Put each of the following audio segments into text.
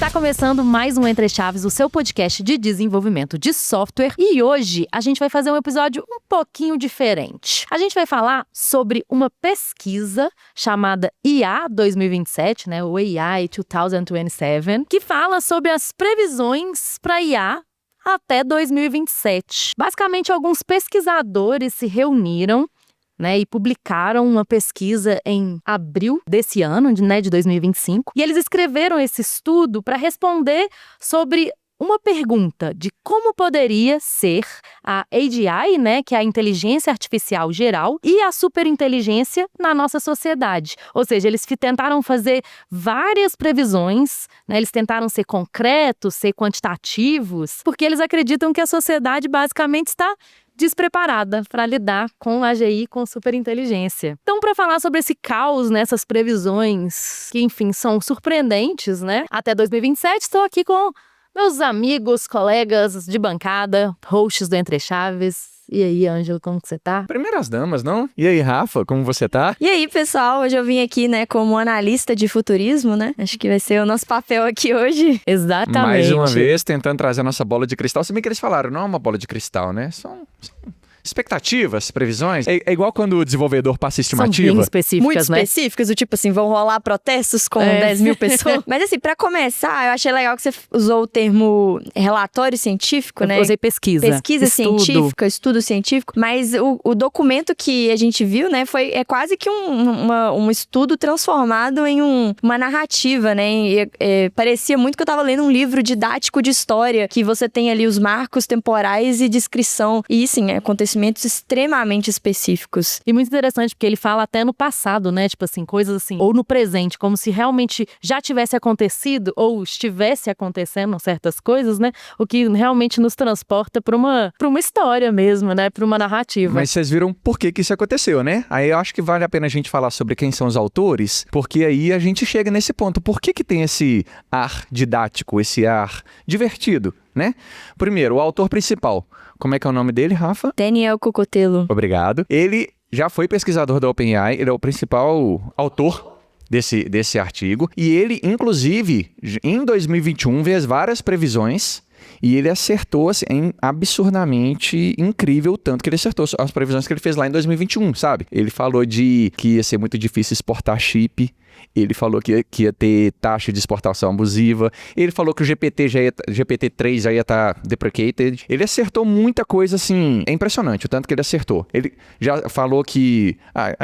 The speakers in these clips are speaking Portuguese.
Está começando mais um Entre Chaves, o seu podcast de desenvolvimento de software. E hoje a gente vai fazer um episódio um pouquinho diferente. A gente vai falar sobre uma pesquisa chamada IA 2027, né, o AI 2027, que fala sobre as previsões para IA até 2027. Basicamente, alguns pesquisadores se reuniram, né, e publicaram uma pesquisa em abril desse ano, de 2025. E eles escreveram esse estudo para responder sobre uma pergunta de como poderia ser a AGI, né, que é a inteligência artificial geral, e a superinteligência na nossa sociedade. Ou seja, eles tentaram fazer várias previsões, né, eles tentaram ser concretos, ser quantitativos, porque eles acreditam que a sociedade basicamente está despreparada para lidar com AGI, com superinteligência. Então, para falar sobre esse caos, nessas previsões que, enfim, são surpreendentes, né? Até 2027, estou aqui com meus amigos, colegas de bancada, hosts do Entre Chaves. E aí, Ângelo, como que você tá? Primeiras damas, não? E aí, Rafa, como você tá? E aí, pessoal, hoje eu vim aqui, né, como analista de futurismo, né? Acho que vai ser o nosso papel aqui hoje. Exatamente. Mais uma vez, tentando trazer a nossa bola de cristal. Se bem que eles falaram, não é uma bola de cristal, né? São expectativas, previsões. É igual quando o desenvolvedor passa estimativa. São bem específicas, Muito né? específicas, do tipo assim, vão rolar protestos com 10 mil pessoas. Mas assim, pra começar, eu achei legal que você usou o termo relatório científico, né? Eu usei pesquisa. Pesquisa estudo científica, estudo científico. Mas o documento que a gente viu, né, é quase que um estudo transformado em uma narrativa, né? Parecia muito que eu tava lendo um livro didático de história, que você tem ali os marcos temporais e descrição. E, sim, acontecimentos extremamente específicos. E muito interessante, porque ele fala até no passado, né? Tipo assim, coisas assim, ou no presente, como se realmente já tivesse acontecido ou estivesse acontecendo certas coisas, né? O que realmente nos transporta para uma história mesmo, né? Para uma narrativa. Mas vocês viram por que isso aconteceu, né? Aí eu acho que vale a pena a gente falar sobre quem são os autores, porque aí a gente chega nesse ponto. Por que tem esse ar didático, esse ar divertido, né? Primeiro, o autor principal. Como é que é o nome dele, Rafa? Daniel Cocotello. Obrigado. Ele já foi pesquisador da OpenAI, ele é o principal autor desse artigo. E ele, inclusive, em 2021, fez várias previsões e ele acertou assim, absurdamente incrível, tanto que ele acertou as previsões que ele fez lá em 2021, sabe? Ele falou que ia ser muito difícil exportar chip. Ele falou que ia ter taxa de exportação abusiva. Ele falou que o GPT-3 já ia estar deprecated. Ele acertou muita coisa, assim, é impressionante o tanto que ele acertou. Ele já falou que,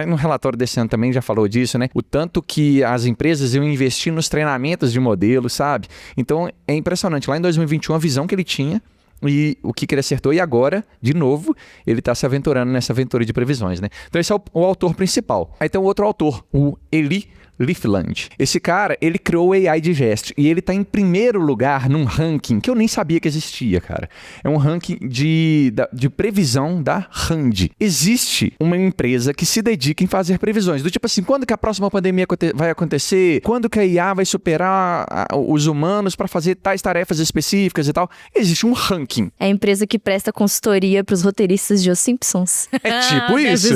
no relatório desse ano também já falou disso, né? O tanto que as empresas iam investir nos treinamentos de modelos, sabe? Então, é impressionante. Lá em 2021, a visão que ele tinha e o que ele acertou, e agora, de novo, ele está se aventurando nessa aventura de previsões, né? Então esse é o autor principal. Aí tem um outro autor, o Eli Liefland. Esse cara, ele criou o AI Digest e ele tá em primeiro lugar num ranking que eu nem sabia que existia, cara. É um ranking de previsão da Rand. Existe uma empresa que se dedica em fazer previsões, do tipo assim, quando que a próxima pandemia vai acontecer? Quando que a IA vai superar os humanos para fazer tais tarefas específicas e tal? Existe um ranking. É a empresa que presta consultoria pros roteiristas de Os Simpsons. É tipo isso.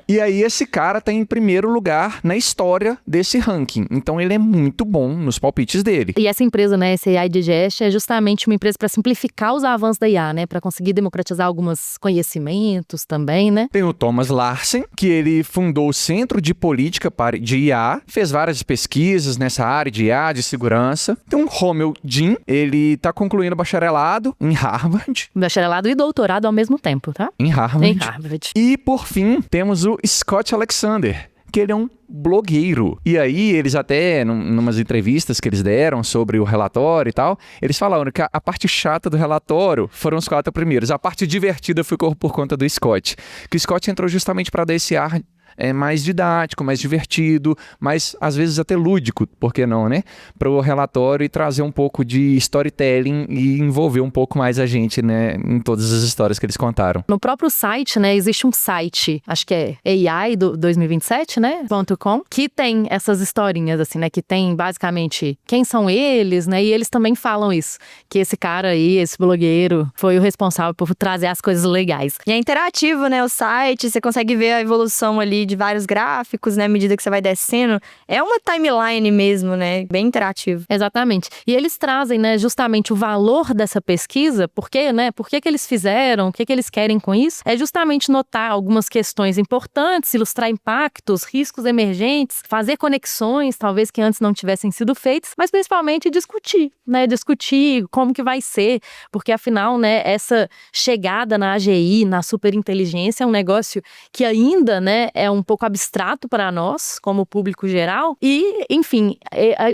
E aí esse cara tá em primeiro lugar na história desse ranking. Então ele é muito bom nos palpites dele. E essa empresa, né, esse AI Digest, é justamente uma empresa para simplificar os avanços da IA, né, para conseguir democratizar alguns conhecimentos também, né? Tem o Thomas Larsen, que ele fundou o Centro de Política de IA, fez várias pesquisas nessa área de IA, de segurança. Tem o Romel Jin, ele tá concluindo bacharelado em Harvard. Bacharelado e doutorado ao mesmo tempo, tá? Em Harvard. Em Harvard. E, por fim, temos o Scott Alexander, que ele é um blogueiro. E aí, eles até, numas entrevistas que eles deram sobre o relatório e tal, eles falaram que a parte chata do relatório foram os 4 primeiros. A parte divertida ficou por conta do Scott. Que o Scott entrou justamente para dar esse ar mais didático, mais divertido, mais às vezes até lúdico, por que não, né? Para o relatório e trazer um pouco de storytelling e envolver um pouco mais a gente, né? Em todas as histórias que eles contaram. No próprio site, né? Existe um site, acho que é AI do 2027, né? .com, que tem essas historinhas, assim, né? Que tem basicamente quem são eles, né? E eles também falam isso, que esse cara aí, esse blogueiro, foi o responsável por trazer as coisas legais. E é interativo, né? O site, você consegue ver a evolução ali ali de vários gráficos, né? À medida que você vai descendo. É uma timeline mesmo, né? Bem interativo. Exatamente. E eles trazem, né, justamente o valor dessa pesquisa, por que eles fizeram, o que eles querem com isso, é justamente notar algumas questões importantes, ilustrar impactos, riscos emergentes, fazer conexões, talvez que antes não tivessem sido feitas, mas principalmente discutir, né, discutir como que vai ser, porque afinal, né, essa chegada na AGI, na superinteligência, é um negócio que ainda, né, é um pouco abstrato para nós, como público geral, e, enfim,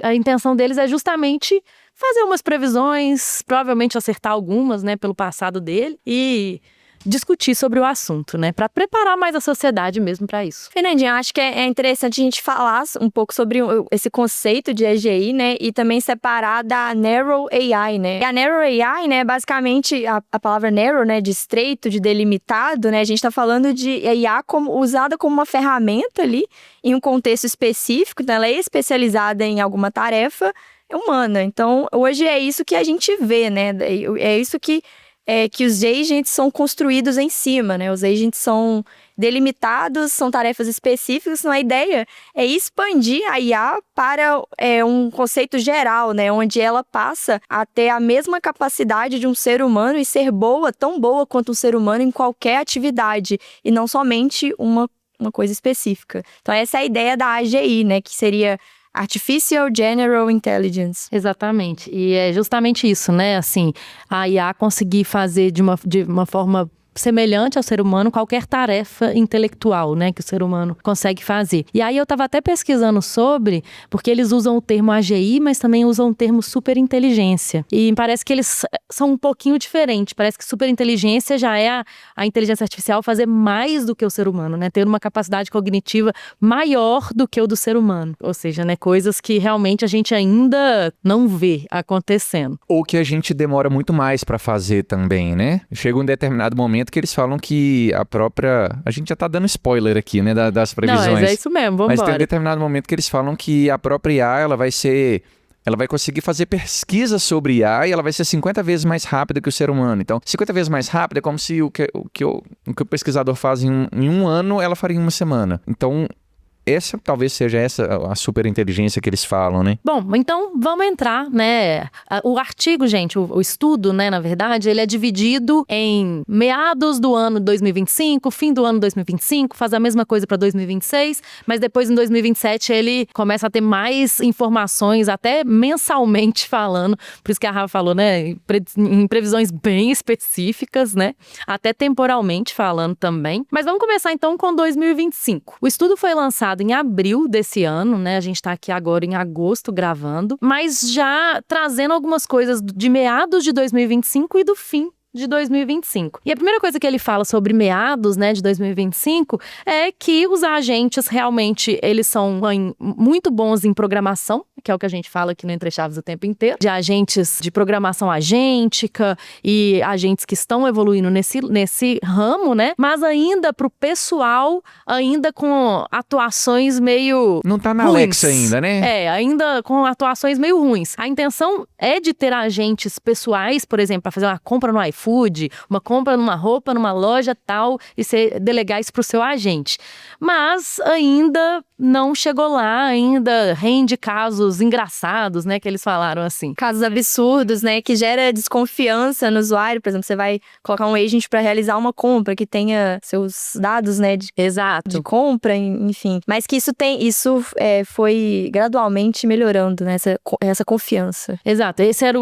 a intenção deles é justamente fazer umas previsões, provavelmente acertar algumas, né, pelo passado dele, e discutir sobre o assunto, né, para preparar mais a sociedade mesmo para isso. Fernandinha, acho que é interessante a gente falar um pouco sobre esse conceito de AGI, né, e também separar da Narrow AI, né. E a Narrow AI, né, basicamente a palavra narrow, né, de estreito, de delimitado, né, a gente está falando de IA usada como uma ferramenta ali em um contexto específico, então ela é especializada em alguma tarefa humana. Então, hoje é isso que a gente vê, né, é isso que os agents são construídos em cima, né? Os agents são delimitados, são tarefas específicas, então a ideia é expandir a IA para um conceito geral, né? Onde ela passa a ter a mesma capacidade de um ser humano e ser boa, tão boa quanto um ser humano em qualquer atividade, e não somente uma coisa específica. Então essa é a ideia da AGI, né? Que seria Artificial General Intelligence. Exatamente. E é justamente isso, né? Assim, a IA conseguir fazer de uma forma semelhante ao ser humano qualquer tarefa intelectual, né, que o ser humano consegue fazer. E aí eu estava até pesquisando sobre, porque eles usam o termo AGI, mas também usam o termo superinteligência. E parece que eles são um pouquinho diferentes. Parece que superinteligência já é a inteligência artificial fazer mais do que o ser humano, né, ter uma capacidade cognitiva maior do que o do ser humano. Ou seja, né, coisas que realmente a gente ainda não vê acontecendo. Ou que a gente demora muito mais para fazer também, né? Chega um determinado momento que eles falam que a gente já tá dando spoiler aqui, né, das previsões. Não, mas é isso mesmo, vamos Mas tem um determinado momento que eles falam que a própria IA, ela vai conseguir fazer pesquisa sobre IA e ela vai ser 50 vezes mais rápida que o ser humano. Então, 50 vezes mais rápida é como se o que o pesquisador faz em um ano, ela faria em uma semana. Então, talvez seja a superinteligência que eles falam, né? Bom, então vamos entrar, né? O artigo, gente, o estudo, né, na verdade, ele é dividido em meados do ano 2025, fim do ano 2025, faz a mesma coisa para 2026, mas depois em 2027 ele começa a ter mais informações, até mensalmente falando, por isso que a Rafa falou, né, em previsões bem específicas, né, até temporalmente falando também. Mas vamos começar então com 2025. O estudo foi lançado em abril desse ano, né? A gente está aqui agora em agosto gravando, mas já trazendo algumas coisas de meados de 2025 e do fim de 2025. E a primeira coisa que ele fala sobre meados, né, de 2025 é que os agentes realmente, eles são muito bons em programação, que é o que a gente fala aqui no Entre Chaves o tempo inteiro, de agentes de programação agêntica e agentes que estão evoluindo nesse ramo, né, mas ainda pro pessoal, ainda com atuações meio não tá na ruins. Alexa ainda, né? Ainda com atuações meio ruins. A intenção é de ter agentes pessoais, por exemplo, para fazer uma compra no iFood, uma compra numa roupa, numa loja tal, e você delegar isso pro seu agente. Mas ainda não chegou lá, ainda rende casos engraçados, né, que eles falaram assim. Casos absurdos, né, que gera desconfiança no usuário. Por exemplo, você vai colocar um agent para realizar uma compra que tenha seus dados, né, Exato. de compra, enfim. Mas que isso foi gradualmente melhorando, né, essa confiança. Exato. Esse era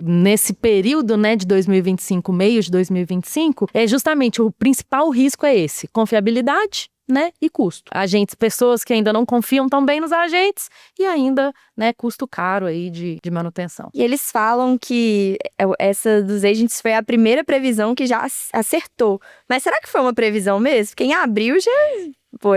nesse período, né, de 2025, meio de 2025, justamente o principal risco é esse, confiabilidade, né, e custo. Pessoas que ainda não confiam tão bem nos agentes e ainda, né, custo caro aí de manutenção. E eles falam que essa dos agents foi a primeira previsão que já acertou. Mas será que foi uma previsão mesmo? Porque em abril já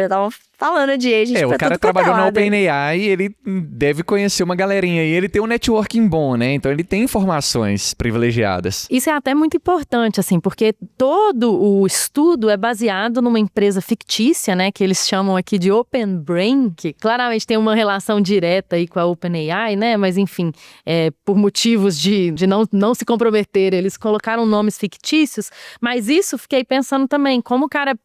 estavam falando de agent pra O cara tudo quanto é trabalhou na lado. OpenAI e ele deve conhecer uma galerinha. E ele tem um networking bom, né? Então ele tem informações privilegiadas. Isso é até muito importante, assim, porque todo o estudo é baseado numa empresa fictícia, né, que eles chamam aqui de Open Brain, que claramente tem uma relação direta aí com a OpenAI, né, mas enfim, por motivos de não se comprometer, eles colocaram nomes fictícios, mas isso fiquei pensando também, como o cara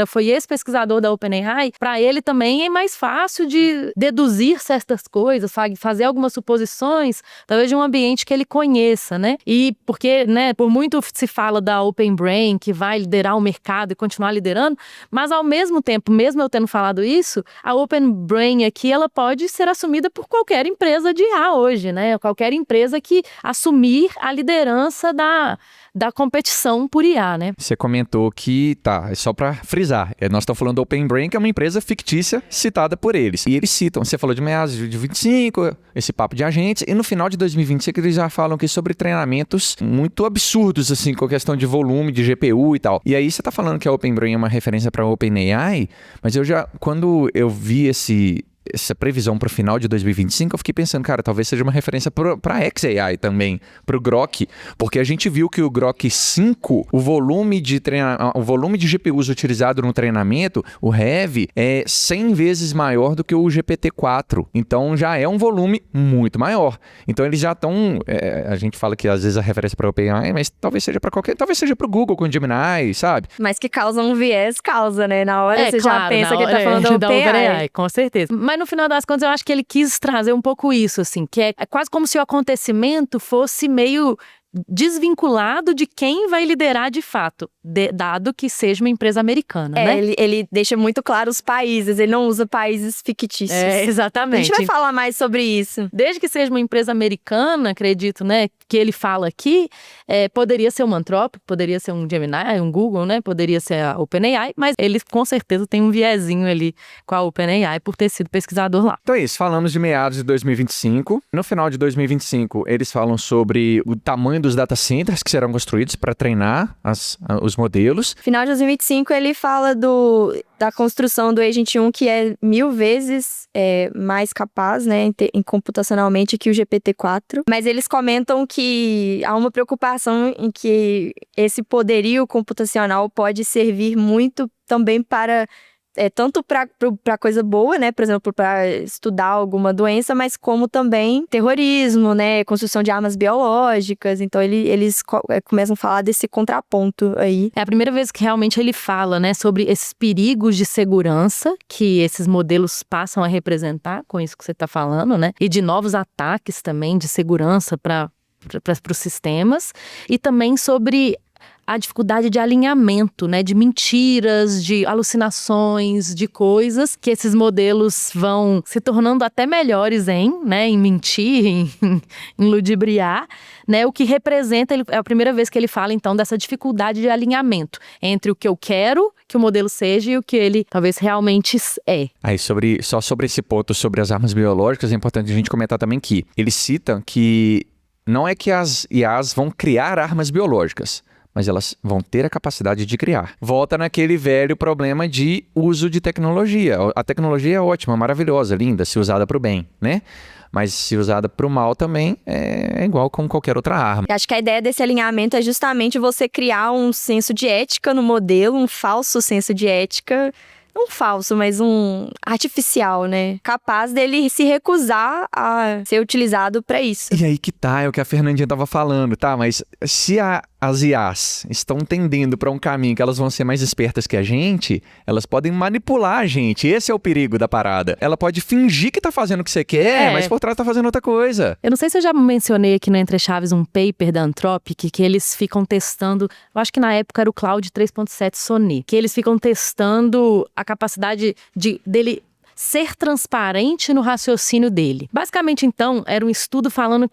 foi ex-pesquisador da OpenAI, para ele também é mais fácil de deduzir certas coisas, fazer algumas suposições, talvez de um ambiente que ele conheça, né? E porque, né, por muito se fala da Open Brain, que vai liderar o mercado e continuar liderando, mas ao mesmo tempo, mesmo eu tendo falado isso, a Open Brain aqui, ela pode ser assumida por qualquer empresa de IA hoje, né? Qualquer empresa que assumir a liderança da competição por IA, né? Você comentou que, é só pra frisar, nós estamos falando da Open Brain, que é uma empresa fictícia citada por eles. E eles citam, você falou de meados de 25, esse papo de agentes, e no final de 2025 eles já falam aqui sobre treinamentos muito absurdos, assim, com a questão de volume, de GPU e tal. E aí você tá falando que a Open Brain é uma referência pra OpenAI, mas quando eu vi essa previsão para o final de 2025, eu fiquei pensando, cara, talvez seja uma referência para xAI também, para o Grok, porque a gente viu que o Grok 5, o volume de GPUs utilizado no treinamento, o Heavy, é 100 vezes maior do que o GPT-4. Então já é um volume muito maior. Então eles já estão, a gente fala que às vezes a referência para o OpenAI, mas talvez seja para talvez seja para o Google com o Gemini, sabe? Mas que causa um viés, né? Na hora você já pensa que ele tá falando da OpenAI, com certeza. Mas no final das contas, eu acho que ele quis trazer um pouco isso, assim, que é quase como se o acontecimento fosse meio desvinculado de quem vai liderar de fato, dado que seja uma empresa americana, né? Ele deixa muito claro os países, ele não usa países fictícios. Exatamente. A gente vai falar mais sobre isso. Desde que seja uma empresa americana, acredito, né, que ele fala aqui, poderia ser uma Anthropic, poderia ser um Gemini, um Google, né, poderia ser a OpenAI, mas ele com certeza tem um viezinho ali com a OpenAI por ter sido pesquisador lá. Então é isso, falamos de meados de 2025. No final de 2025, eles falam sobre o tamanho dos data centers que serão construídos para treinar os modelos. Final de 2025, ele fala da construção do Agent 1, que é 1000 vezes mais capaz, né, em computacionalmente que o GPT-4. Mas eles comentam que há uma preocupação em que esse poderio computacional pode servir muito também para tanto para coisa boa, né? Por exemplo, para estudar alguma doença, mas como também terrorismo, né? Construção de armas biológicas. Então, eles começam a falar desse contraponto aí. É a primeira vez que realmente ele fala, né? Sobre esses perigos de segurança que esses modelos passam a representar, com isso que você está falando, né? E de novos ataques também de segurança para os sistemas. E também sobre a dificuldade de alinhamento, né, de mentiras, de alucinações, de coisas que esses modelos vão se tornando até melhores em mentir, em ludibriar, né, o que representa, é a primeira vez que ele fala então dessa dificuldade de alinhamento entre o que eu quero que o modelo seja e o que ele talvez realmente é. Aí só sobre esse ponto, sobre as armas biológicas, é importante a gente comentar também que eles citam que não é que as IAs vão criar armas biológicas, mas elas vão ter a capacidade de criar. Volta naquele velho problema de uso de tecnologia. A tecnologia é ótima, maravilhosa, linda, se usada para o bem, né? Mas se usada para o mal também é igual com qualquer outra arma. Acho que a ideia desse alinhamento é justamente você criar um senso de ética no modelo, um falso senso de ética. Não falso, mas um artificial, né? Capaz dele se recusar a ser utilizado para isso. E aí que tá, é o que a Fernandinha tava falando, tá? Mas se as IAs estão tendendo para um caminho que elas vão ser mais espertas que a gente, elas podem manipular a gente. Esse é o perigo da parada. Ela pode fingir que tá fazendo o que você quer, mas por trás tá fazendo outra coisa. Eu não sei se eu já mencionei aqui no Entre Chaves um paper da Anthropic que eles ficam testando, eu acho que na época era o Claude 3.7 Sonnet, que eles ficam testando a capacidade dele ser transparente no raciocínio dele. Basicamente, então, era um estudo falando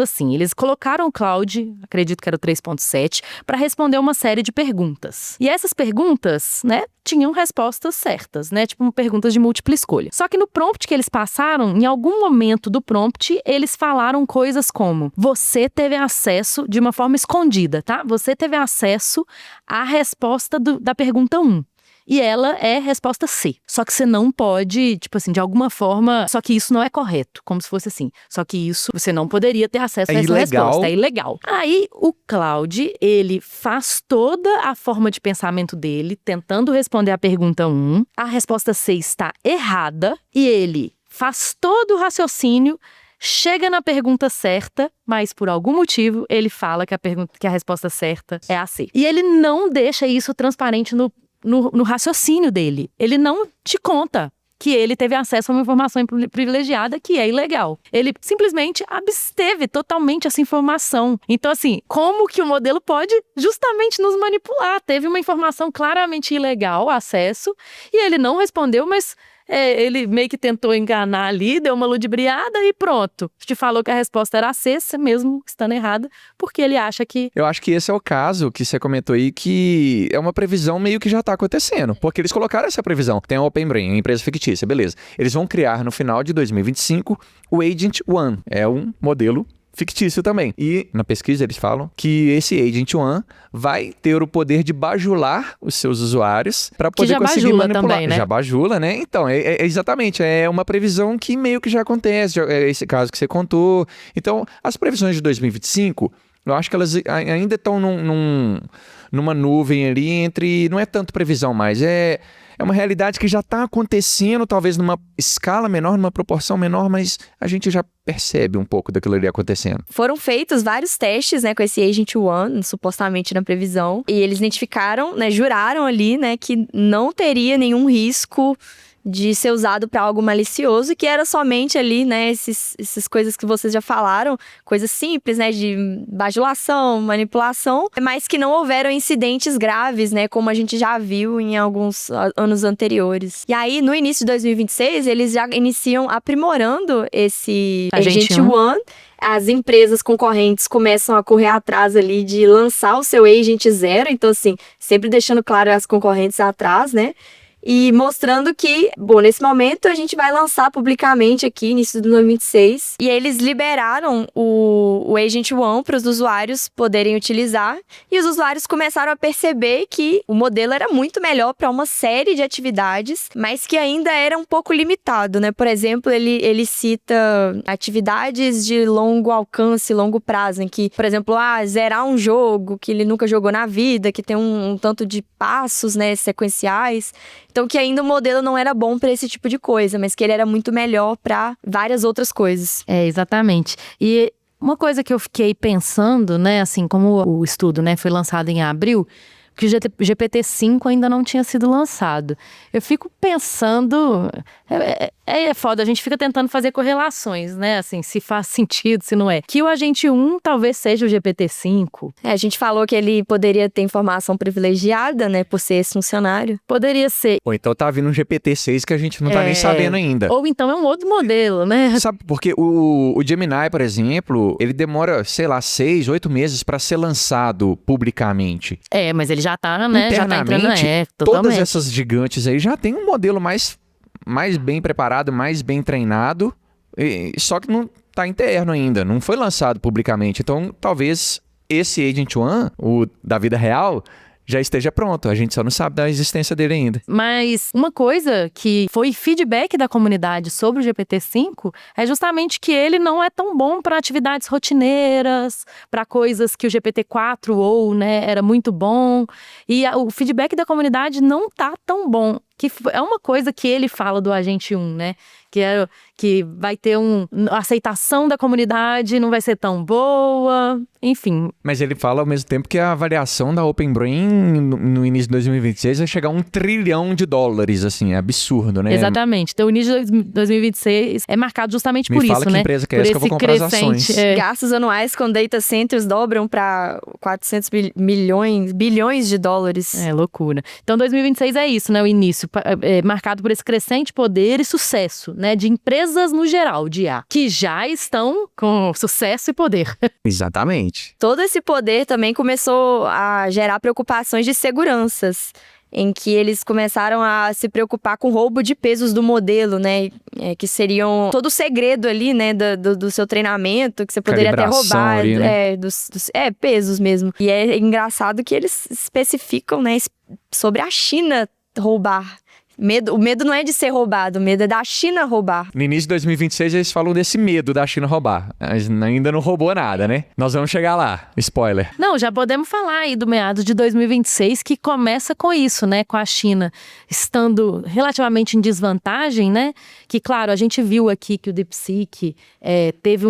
assim, eles colocaram o Claude, acredito que era o 3.7, para responder uma série de perguntas. E essas perguntas, né, tinham respostas certas, né, tipo perguntas de múltipla escolha. Só que no prompt que eles passaram, em algum momento do prompt, eles falaram coisas como: você teve acesso de uma forma escondida, tá? Você teve acesso à resposta da pergunta 1. E ela é resposta C. Só que você não pode, tipo assim, de alguma forma... Só que isso não é correto, como se fosse assim. Só que isso, você não poderia ter acesso a essa ilegal. resposta. É ilegal. Aí, o Claude, ele faz toda a forma de pensamento dele, tentando responder a pergunta 1. A resposta C está errada. E ele faz todo o raciocínio, chega na pergunta certa, mas por algum motivo ele fala que a resposta certa é a C. E ele não deixa isso transparente no raciocínio dele. Ele não te conta que ele teve acesso a uma informação privilegiada que é ilegal. Ele simplesmente absteve totalmente essa informação. Então, assim, como que o modelo pode justamente nos manipular? Teve uma informação claramente ilegal, acesso, e ele não respondeu, mas... ele meio que tentou enganar ali, deu uma ludibriada e pronto. Te falou que a resposta era a C, mesmo estando errada, porque ele acha que... Eu acho que esse é o caso que você comentou aí, que é uma previsão meio que já está acontecendo, porque eles colocaram essa previsão. Tem a OpenBrain, a empresa fictícia, beleza. Eles vão criar no final de 2025 o Agent One, é um modelo fictício também. E na pesquisa eles falam que esse Agent One vai ter o poder de bajular os seus usuários para poder conseguir manipular. Também, né? Já bajula, né? Então, exatamente, é uma previsão que meio que já acontece, é esse caso que você contou. Então, as previsões de 2025, eu acho que elas ainda estão numa nuvem ali entre... Não é tanto previsão mais, é uma realidade que já está acontecendo, talvez numa escala menor, numa proporção menor, mas a gente já percebe um pouco daquilo ali acontecendo. Foram feitos vários testes, né, com esse Agent One, supostamente na previsão, e eles identificaram, né, juraram ali, né, que não teria nenhum risco de ser usado para algo malicioso, que era somente ali, né, essas coisas que vocês já falaram, coisas simples, né, de bajulação, manipulação, mas que não houveram incidentes graves, né, como a gente já viu em alguns anos anteriores. E aí, no início de 2026, eles já iniciam aprimorando esse Agent One. As empresas concorrentes começam a correr atrás ali de lançar o seu Agent Zero, então assim, sempre deixando claro as concorrentes atrás, né? E mostrando que, bom, nesse momento a gente vai lançar publicamente aqui, início de 2026. E eles liberaram o Agent One para os usuários poderem utilizar. E os usuários começaram a perceber que o modelo era muito melhor para uma série de atividades, mas que ainda era um pouco limitado, né? Por exemplo, ele cita atividades de longo alcance, longo prazo, em que, por exemplo, zerar um jogo que ele nunca jogou na vida, que tem um tanto de passos, né, sequenciais. Então, que ainda o modelo não era bom para esse tipo de coisa, mas que ele era muito melhor para várias outras coisas. Exatamente. E uma coisa que eu fiquei pensando, né, assim, como o estudo, né, foi lançado em abril, que o GPT-5 ainda não tinha sido lançado. Eu fico pensando... É foda, a gente fica tentando fazer correlações, né? Assim, se faz sentido, se não é. Que o Agente 1 talvez seja o GPT-5. A gente falou que ele poderia ter informação privilegiada, né? Por ser esse funcionário. Poderia ser. Ou então tá vindo um GPT-6 que a gente não tá nem sabendo ainda. Ou então é um outro modelo, né? Sabe, porque o Gemini, por exemplo, ele demora, sei lá, 6, 8 meses para ser lançado publicamente. Mas ele já tá, né? Já tá entrando, totalmente. Todas essas gigantes aí já tem um modelo mais bem preparado, mais bem treinado, só que não tá interno ainda, não foi lançado publicamente. Então, talvez esse Agent One, o da vida real, já esteja pronto. A gente só não sabe da existência dele ainda. Mas uma coisa que foi feedback da comunidade sobre o GPT-5 é justamente que ele não é tão bom para atividades rotineiras, para coisas que o GPT-4 ou, né, era muito bom. E o feedback da comunidade não tá tão bom. Que é uma coisa que ele fala do Agente 1, né? Que vai ter a aceitação da comunidade, não vai ser tão boa, enfim. Mas ele fala ao mesmo tempo que a avaliação da OpenBrain no início de 2026 vai chegar a $1 trilhão, assim, é absurdo, né? Exatamente. Então o início de 2026 é marcado justamente por isso, né? Me fala que empresa que é essa que eu vou comprar as ações. Gastos anuais com data centers dobram para 400 bilhões de dólares. É loucura. Então 2026 é isso, né? O início. Marcado por esse crescente poder e sucesso, né, de empresas no geral, de IA, que já estão com sucesso e poder. Exatamente. Todo esse poder também começou a gerar preocupações de seguranças, em que eles começaram a se preocupar com o roubo de pesos do modelo, né, que seriam todo o segredo ali, né, do seu treinamento, que você poderia até roubar, ali, né? Pesos mesmo. E é engraçado que eles especificam, né, sobre a China roubar. O medo não é de ser roubado, o medo é da China roubar. No início de 2026 eles falam desse medo da China roubar. Mas ainda não roubou nada, né? Nós vamos chegar lá. Spoiler. Não, já podemos falar aí do meados de 2026 que começa com isso, né? Com a China estando relativamente em desvantagem, né? Que, claro, a gente viu aqui que o DeepSeek teve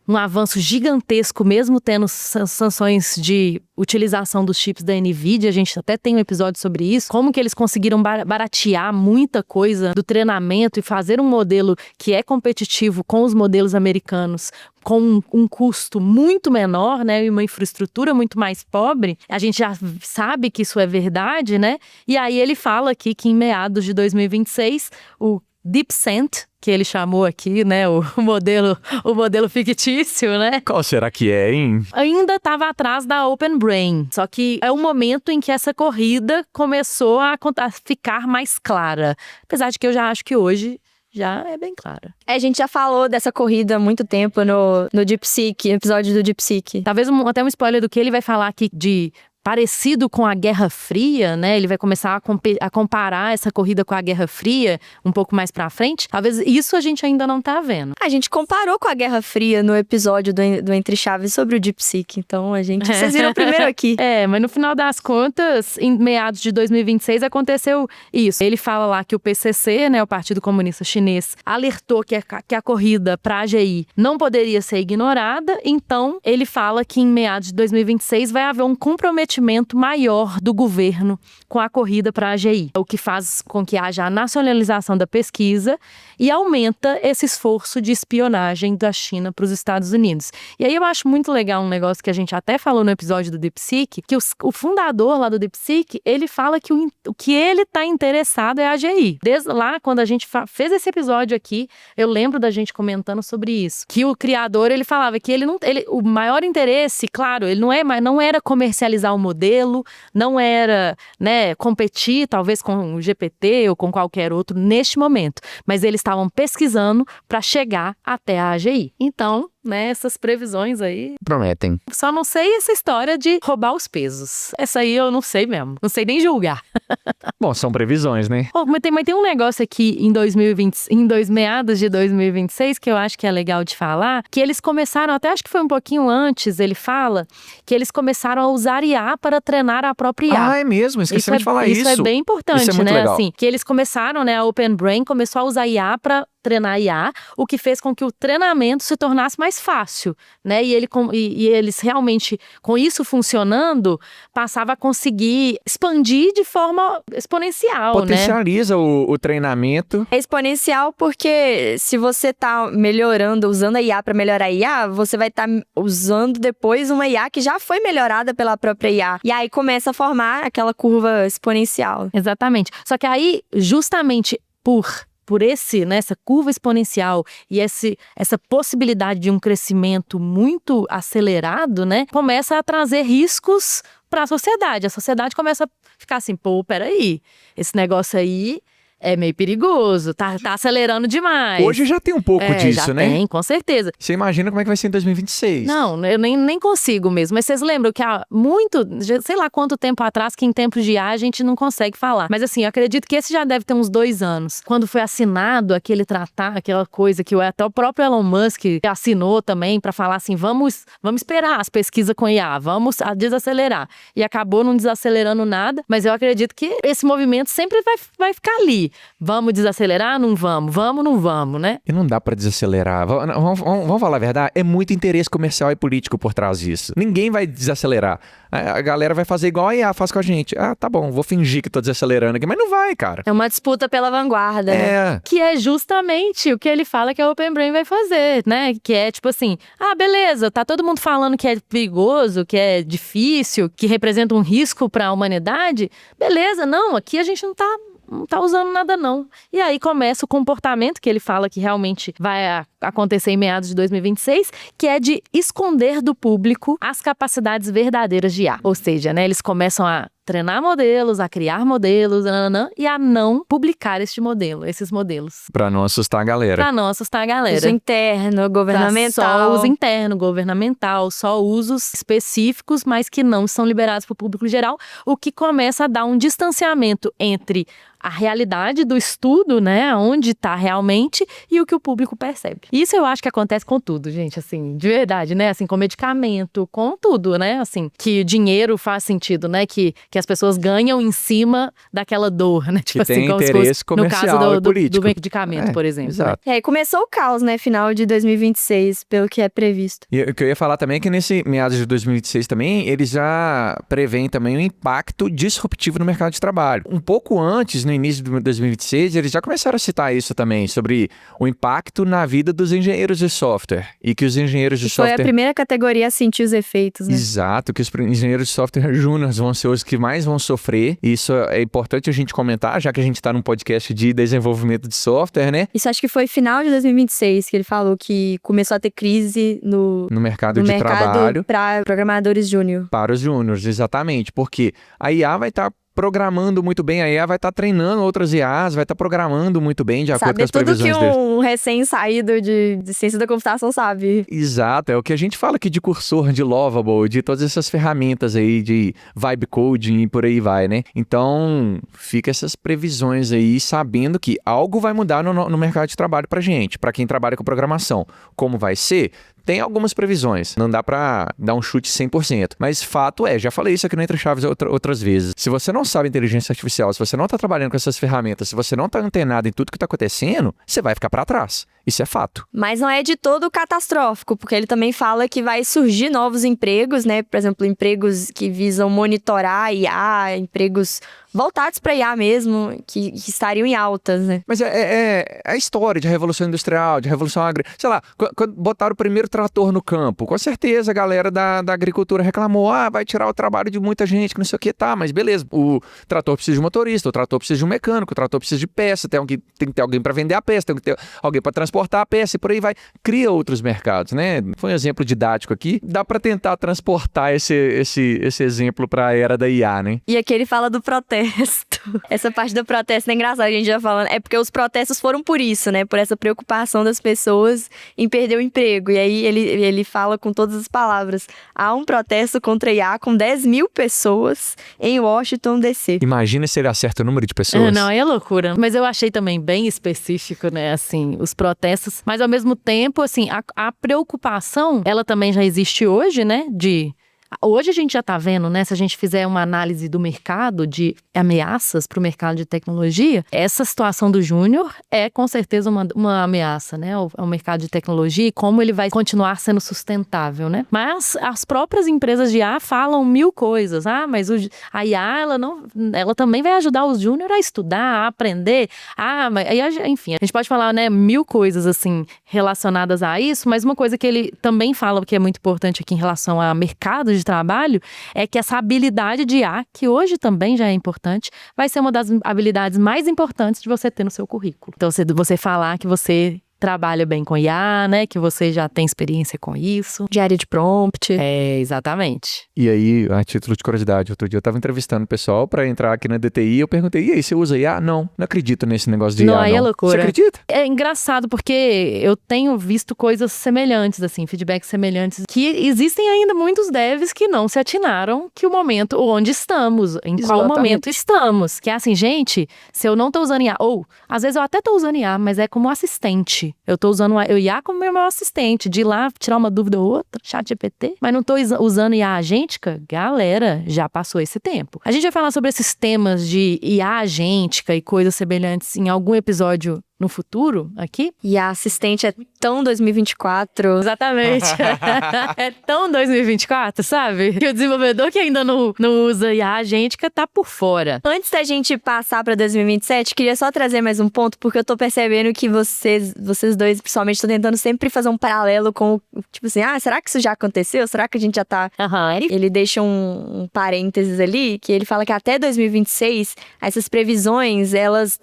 um avanço gigantesco, mesmo tendo sanções de utilização dos chips da NVIDIA. A gente até tem um episódio sobre isso. Como que eles conseguiram baratear muita coisa do treinamento e fazer um modelo que é competitivo com os modelos americanos com um custo muito menor, né, e uma infraestrutura muito mais pobre. A gente já sabe que isso é verdade, né? E aí ele fala aqui que em meados de 2026, o DeepSent, que ele chamou aqui, né, o modelo fictício, né? Qual será que é, hein? Ainda estava atrás da OpenBrain. Só que é o momento em que essa corrida começou a ficar mais clara. Apesar de que eu já acho que hoje já é bem clara. A gente já falou dessa corrida há muito tempo no DeepSeek, episódio do DeepSeek. Talvez até um spoiler do que ele vai falar aqui de parecido com a Guerra Fria, né? Ele vai começar a comparar essa corrida com a Guerra Fria um pouco mais pra frente. Talvez isso a gente ainda não tá vendo. A gente comparou com a Guerra Fria no episódio do Entre Chaves sobre o DeepSeek. Então, vocês viram primeiro aqui. Mas no final das contas, em meados de 2026, aconteceu isso. Ele fala lá que o PCC, né, o Partido Comunista Chinês, alertou que a corrida pra AGI não poderia ser ignorada. Então, ele fala que em meados de 2026 vai haver um comprometimento maior do governo com a corrida para a AGI, o que faz com que haja a nacionalização da pesquisa e aumenta esse esforço de espionagem da China para os Estados Unidos. E aí eu acho muito legal um negócio que a gente até falou no episódio do DeepSeek, que o fundador lá do DeepSeek, ele fala que o que ele está interessado é a AGI. Desde lá, quando a gente fez esse episódio aqui, eu lembro da gente comentando sobre isso, que o criador, ele falava que o maior interesse, claro, ele não era comercializar o modelo, não era, né, competir talvez com o GPT ou com qualquer outro neste momento, mas eles estavam pesquisando para chegar até a AGI. Então, né, essas previsões aí prometem. Só não sei essa história de roubar os pesos. Essa aí eu não sei mesmo. Não sei nem julgar. Bom, são previsões, né? Mas tem um negócio aqui em meados de 2026 que eu acho que é legal de falar, que eles começaram, até acho que foi um pouquinho antes, ele fala, que eles começaram a usar IA para treinar a própria IA. Ah, é mesmo? Esqueci de falar isso. Isso é bem importante, isso é muito né? legal. Assim, que eles começaram, né, a OpenBrain começou a usar IA para treinar IA, o que fez com que o treinamento se tornasse mais fácil, né? E eles realmente, com isso funcionando, passavam a conseguir expandir de forma exponencial, potencializa, né? O treinamento. É exponencial porque se você tá melhorando, usando a IA para melhorar a IA, você vai estar usando depois uma IA que já foi melhorada pela própria IA. E aí começa a formar aquela curva exponencial. Exatamente. Só que aí, justamente por essa curva exponencial e essa possibilidade de um crescimento muito acelerado, né, começa a trazer riscos para a sociedade. A sociedade começa a ficar assim, peraí, esse negócio aí é meio perigoso, tá acelerando demais. Hoje já tem um pouco disso, já né? Tem, com certeza. Você imagina como é que vai ser em 2026. Não, eu nem consigo mesmo. Mas vocês lembram que há sei lá quanto tempo atrás, que em tempos de IA a gente não consegue falar. Mas assim, eu acredito que esse já deve ter uns 2 anos. Quando foi assinado aquele tratado, aquela coisa que até o próprio Elon Musk assinou também para falar assim, vamos esperar as pesquisas com IA, vamos desacelerar. E acabou não desacelerando nada, mas eu acredito que esse movimento sempre vai ficar ali. Vamos desacelerar? Não vamos. Vamos, não vamos, né? E não dá pra desacelerar. Vamos falar a verdade? É muito interesse comercial e político por trás disso. Ninguém vai desacelerar. A galera vai fazer igual a IA faz com a gente. Ah, tá bom, vou fingir que tô desacelerando aqui. Mas não vai, cara. É uma disputa pela vanguarda, né? Que é justamente o que ele fala que a OpenBrain vai fazer, né? Que é tipo assim, beleza, tá todo mundo falando que é perigoso, que é difícil, que representa um risco pra humanidade. Beleza, não, aqui a gente não tá usando nada não. E aí começa o comportamento que ele fala que realmente vai acontecer em meados de 2026, que é de esconder do público as capacidades verdadeiras de IA. Ou seja, né, eles começam a treinar modelos, a criar modelos, e a não publicar esses modelos. Pra não assustar a galera. Pra não assustar a galera. Uso interno, governamental. Só uso interno, governamental, só usos específicos, mas que não são liberados para o público geral, o que começa a dar um distanciamento entre a realidade do estudo, né, onde está realmente, e o que o público percebe. Isso eu acho que acontece com tudo, gente, assim, de verdade, né, assim, com medicamento, com tudo, né, assim, que dinheiro faz sentido, né, que as pessoas ganham em cima daquela dor, né, tipo que assim, tem como interesse se fosse no caso comercial e do político. medicamento, por exemplo. Exato. Né? E começou o caos, né, final de 2026, pelo que é previsto. E o que eu ia falar também é que nesse meados de 2026 também, eles já preveem também um impacto disruptivo no mercado de trabalho. Um pouco antes, no início de 2026, eles já começaram a citar isso também, sobre o impacto na vida dos engenheiros de software. E que os engenheiros de software... Foi a primeira categoria a sentir os efeitos, né? Exato, que os engenheiros de software júniors vão ser os que mais vão sofrer. E isso é importante a gente comentar, já que a gente está num podcast de desenvolvimento de software, né? Isso acho que foi final de 2026 que ele falou que começou a ter crise no mercado de trabalho para programadores júnior. Para os júniors, exatamente. Porque a IA vai estar programando muito bem, a IA vai estar treinando outras IAs, vai estar programando muito bem de acordo com as previsões tudo que um recém-saído de ciência da computação sabe. Exato, é o que a gente fala aqui de cursor, de Lovable, de todas essas ferramentas aí de vibe coding e por aí vai, né? Então, fica essas previsões aí, sabendo que algo vai mudar no mercado de trabalho pra gente, pra quem trabalha com programação. Como vai ser? Tem algumas previsões, não dá pra dar um chute 100%, mas fato é, já falei isso aqui no Entre Chaves outras vezes, se você não sabe inteligência artificial, se você não tá trabalhando com essas ferramentas, se você não tá antenado em tudo que tá acontecendo, você vai ficar pra trás. Isso é fato. Mas não é de todo catastrófico, porque ele também fala que vai surgir novos empregos, né? Por exemplo, empregos que visam monitorar IA, empregos voltados para IA mesmo, que estariam em altas, né? Mas é a história de Revolução Industrial, de Revolução Agrícola. Sei lá, quando botaram o primeiro trator no campo, com certeza a galera da agricultura reclamou, vai tirar o trabalho de muita gente, que não sei o que, tá, mas beleza. O trator precisa de um motorista, o trator precisa de um mecânico, o trator precisa de peça, tem que ter alguém para vender a peça, tem que ter alguém para transportar a peça e por aí vai. Cria outros mercados, né? Foi um exemplo didático aqui. Dá para tentar transportar esse exemplo para a era da IA, né? E aqui ele fala do protesto. Essa parte do protesto é engraçada, a gente já falando. É porque os protestos foram por isso, né? Por essa preocupação das pessoas em perder o emprego. E aí ele fala com todas as palavras. Há um protesto contra a IA com 10 mil pessoas em Washington, D.C. Imagina se ele acerta o número de pessoas. Não, é loucura. Mas eu achei também bem específico, né? Assim, os protestos. Mas ao mesmo tempo, assim, a preocupação, ela também já existe hoje, né? Hoje a gente já está vendo, né? Se a gente fizer uma análise do mercado de ameaças para o mercado de tecnologia, essa situação do júnior é com certeza uma ameaça, né? Ao mercado de tecnologia e como ele vai continuar sendo sustentável, né? Mas as próprias empresas de IA falam mil coisas. Mas a IA, ela também vai ajudar os júnior a estudar, a aprender. Enfim, a gente pode falar, né, mil coisas assim relacionadas a isso, mas uma coisa que ele também fala que é muito importante aqui em relação a mercado de trabalho é que essa habilidade de IA, que hoje também já é importante, vai ser uma das habilidades mais importantes de você ter no seu currículo. Então, você falar que você trabalha bem com IA, né? Que você já tem experiência com isso. De área de prompt. Exatamente. E aí, a título de curiosidade, outro dia eu tava entrevistando o pessoal pra entrar aqui na DTI e eu perguntei, e aí, você usa IA? Não acredito nesse negócio de IA, Aí é loucura. Você acredita? É engraçado porque eu tenho visto coisas semelhantes, assim, feedbacks semelhantes, que existem ainda muitos devs que não se atinaram que o momento onde estamos, em qual momento estamos. Que é assim, gente, se eu não tô usando IA, ou às vezes eu até tô usando IA, mas é como assistente. Eu tô usando o IA como meu assistente, de ir lá tirar uma dúvida ou outra, ChatGPT, mas não tô usando IA agêntica. Galera, já passou esse tempo. A gente vai falar sobre esses temas de IA agêntica e coisas semelhantes em algum episódio no futuro, aqui. E a assistente é tão 2024. Exatamente. É tão 2024, sabe? Que o desenvolvedor que ainda não usa IA agêntica tá por fora. Antes da gente passar pra 2027, queria só trazer mais um ponto, porque eu tô percebendo que vocês dois, principalmente, estão tentando sempre fazer um paralelo com, tipo assim, será que isso já aconteceu? Será que a gente já tá... Ele deixa um parênteses ali, que ele fala que até 2026, essas previsões, elas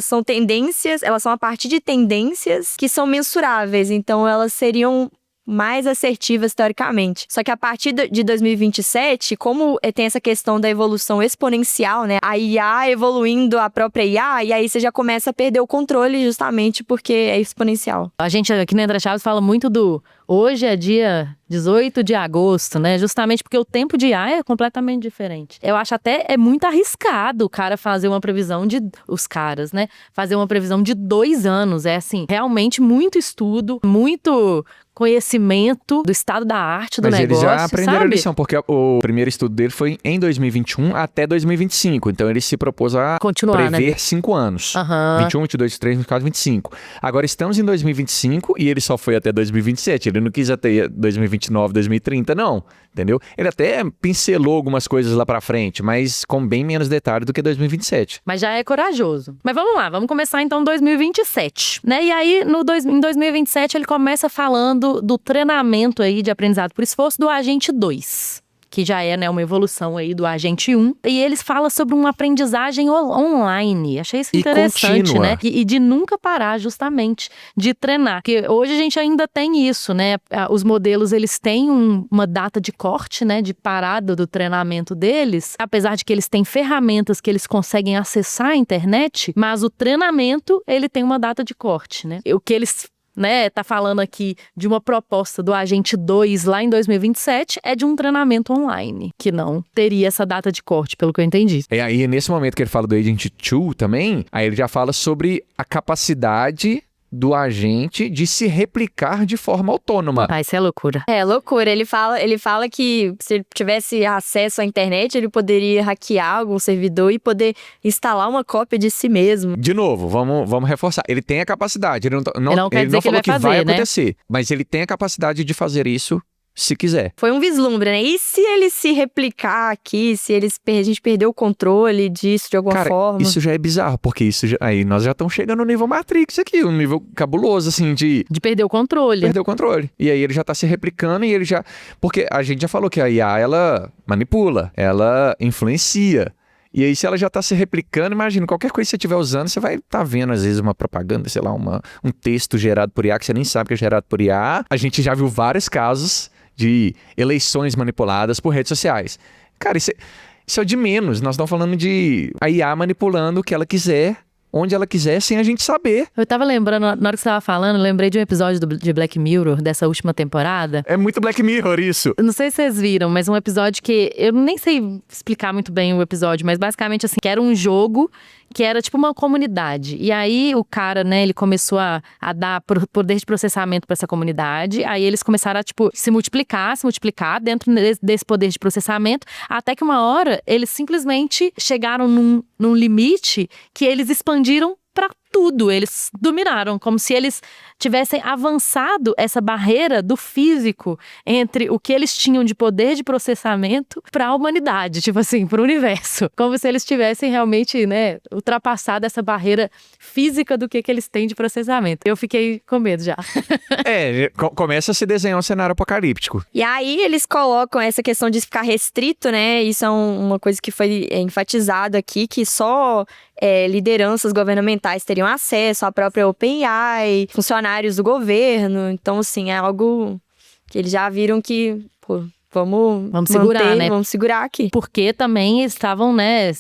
são tendências, elas são a partir de tendências que são mensuráveis, então elas seriam mais assertivas teoricamente. Só que a partir de 2027, como tem essa questão da evolução exponencial, né? A IA evoluindo a própria IA, e aí você já começa a perder o controle justamente porque é exponencial. A gente aqui no Entre Chaves fala muito do hoje é dia 18 de agosto, né? Justamente porque o tempo de IA é completamente diferente. Eu acho até muito arriscado o cara fazer uma previsão os caras, né? Fazer uma previsão de 2 anos. É assim, realmente muito estudo, muito conhecimento do estado da arte do negócio, Mas eles já aprenderam sabe? a lição, porque o primeiro estudo dele foi em 2021 até 2025. Então ele se propôs a Continuar, prever né? 5 anos. Aham. 21, 22, 23, 24, 25. Agora estamos em 2025 e ele só foi até 2027. Ele não quis até 2029, 2030, não. Entendeu? Ele até pincelou algumas coisas lá pra frente, mas com bem menos detalhe do que 2027. Mas já é corajoso. Mas vamos lá, vamos começar então 2027, né? E aí, em 2027, ele começa falando do treinamento aí de aprendizado por esforço do agente 2. Que já é, né, uma evolução aí do agente 1. E eles falam sobre uma aprendizagem online. Achei isso interessante, contínua. né? E de nunca parar, justamente, de treinar. Porque hoje a gente ainda tem isso, né? Os modelos, eles têm uma data de corte, né? De parada do treinamento deles. Apesar de que eles têm ferramentas que eles conseguem acessar a internet, mas o treinamento, ele tem uma data de corte, né? O que eles tá falando aqui de uma proposta do agente 2 lá em 2027 é de um treinamento online, que não teria essa data de corte, pelo que eu entendi. E aí, nesse momento que ele fala do Agent 2 também, aí ele já fala sobre a capacidade do agente de se replicar de forma autônoma. Ah, isso é loucura. É loucura. Ele fala que se ele tivesse acesso à internet, ele poderia hackear algum servidor e poder instalar uma cópia de si mesmo. De novo, vamos reforçar. Ele tem a capacidade. Ele não quer dizer que falou ele vai que vai fazer, né? acontecer, mas ele tem a capacidade de fazer isso se quiser. Foi um vislumbre, né? E se ele se replicar aqui, se a gente perder o controle disso de alguma forma? Isso já é bizarro, porque aí nós já estamos chegando no nível Matrix aqui, um nível cabuloso, assim, de perder o controle. Perder o controle. E aí ele já tá se replicando e ele já... Porque a gente já falou que a IA, ela manipula, ela influencia. E aí, se ela já tá se replicando, imagina, qualquer coisa que você estiver usando, você vai estar vendo, às vezes, uma propaganda, sei lá, um texto gerado por IA, que você nem sabe que é gerado por IA. A gente já viu vários casos de eleições manipuladas por redes sociais. Cara, isso é o de menos. Nós estamos falando de a IA manipulando o que ela quiser, onde ela quiser, sem a gente saber. Eu tava lembrando, na hora que você tava falando, lembrei de um episódio de Black Mirror, dessa última temporada. É muito Black Mirror isso. Não sei se vocês viram, mas um episódio que... Eu nem sei explicar muito bem o episódio, mas basicamente assim, que era um jogo que era tipo uma comunidade. E aí o cara, né, ele começou a dar poder de processamento pra essa comunidade. Aí eles começaram a, tipo, se multiplicar dentro desse poder de processamento. Até que uma hora, eles simplesmente chegaram num limite que eles expandiram pra tudo. Eles dominaram, como se eles tivessem avançado essa barreira do físico entre o que eles tinham de poder de processamento para a humanidade, tipo assim, para o universo. Como se eles tivessem realmente, né, ultrapassado essa barreira física do que eles têm de processamento. Eu fiquei com medo já. Começa a se desenhar um cenário apocalíptico. E aí eles colocam essa questão de ficar restrito, né? Isso é uma coisa que foi enfatizado aqui, que só lideranças governamentais teriam acesso à própria OpenAI, funcionários do governo. Então, assim, é algo que eles já viram que, pô, vamos segurar, né? Vamos segurar aqui. Porque também estavam, né,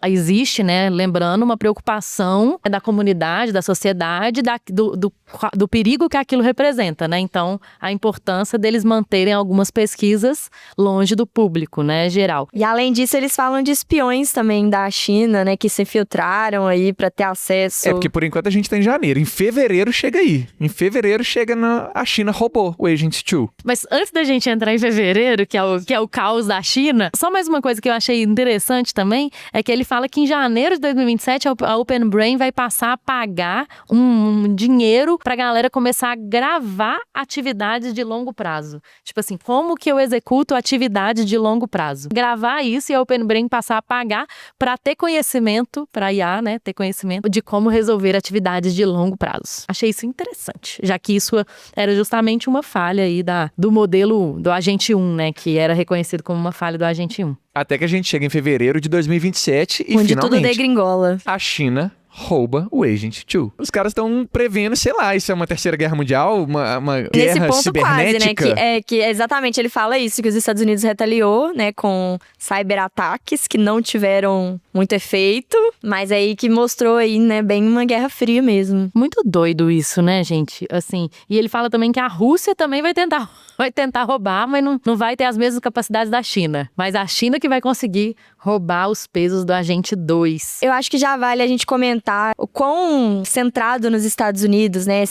existe, né, lembrando, uma preocupação da comunidade, da sociedade, do perigo que aquilo representa, né? Então, a importância deles manterem algumas pesquisas longe do público, né, geral. E além disso, eles falam de espiões também da China, né, que se infiltraram aí pra ter acesso. Porque por enquanto a gente tá em janeiro. Em fevereiro chega aí. Em fevereiro chega a China roubou o Agent 2. Mas antes da gente entrar em fevereiro, que é o caos da China, só mais uma coisa que eu achei interessante também, é que ele fala que em janeiro de 2027 a Open Brain vai passar a pagar um dinheiro pra galera começar a gravar atividades de longo prazo. Tipo assim, como que eu executo atividades de longo prazo? Gravar isso e a Open Brain passar a pagar pra ter conhecimento, pra IA, né, ter conhecimento de como resolver atividades de longo prazo. Achei isso interessante, já que isso era justamente uma falha aí do modelo do Agente 1, né, que era reconhecido como uma falha do Agente 1. Até que a gente chega em fevereiro de 2027 e onde finalmente tudo degringola. a China rouba o Agent 2. Os caras estão prevendo, sei lá, isso é uma terceira guerra mundial, uma Nesse guerra ponto cibernética. quase, né? Que exatamente ele fala isso, que os Estados Unidos retaliou, né, com cyberataques que não tiveram muito efeito, mas aí que mostrou aí, né, bem uma guerra fria mesmo. Muito doido isso, né, gente? Assim, e ele fala também que a Rússia também vai tentar roubar, mas não vai ter as mesmas capacidades da China. Mas a China que vai conseguir roubar os pesos do Agente 2. Eu acho que já vale a gente comentar o quão centrado nos Estados Unidos, né?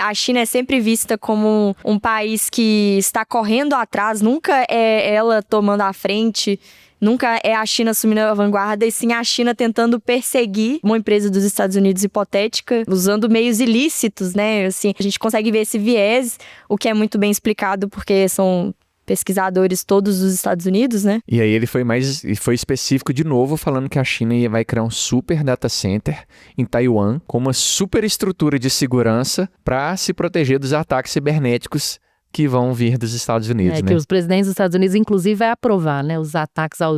A China é sempre vista como um país que está correndo atrás, nunca é ela tomando a frente. Nunca é a China assumindo a vanguarda, e sim a China tentando perseguir uma empresa dos Estados Unidos hipotética, usando meios ilícitos, né? Assim, a gente consegue ver esse viés, o que é muito bem explicado, porque são pesquisadores todos dos Estados Unidos, né? E aí ele foi específico de novo, falando que a China vai criar um super data center em Taiwan, com uma super estrutura de segurança para se proteger dos ataques cibernéticos que vão vir dos Estados Unidos, né? Que os presidentes dos Estados Unidos, inclusive, vai aprovar, né? Os ataques ao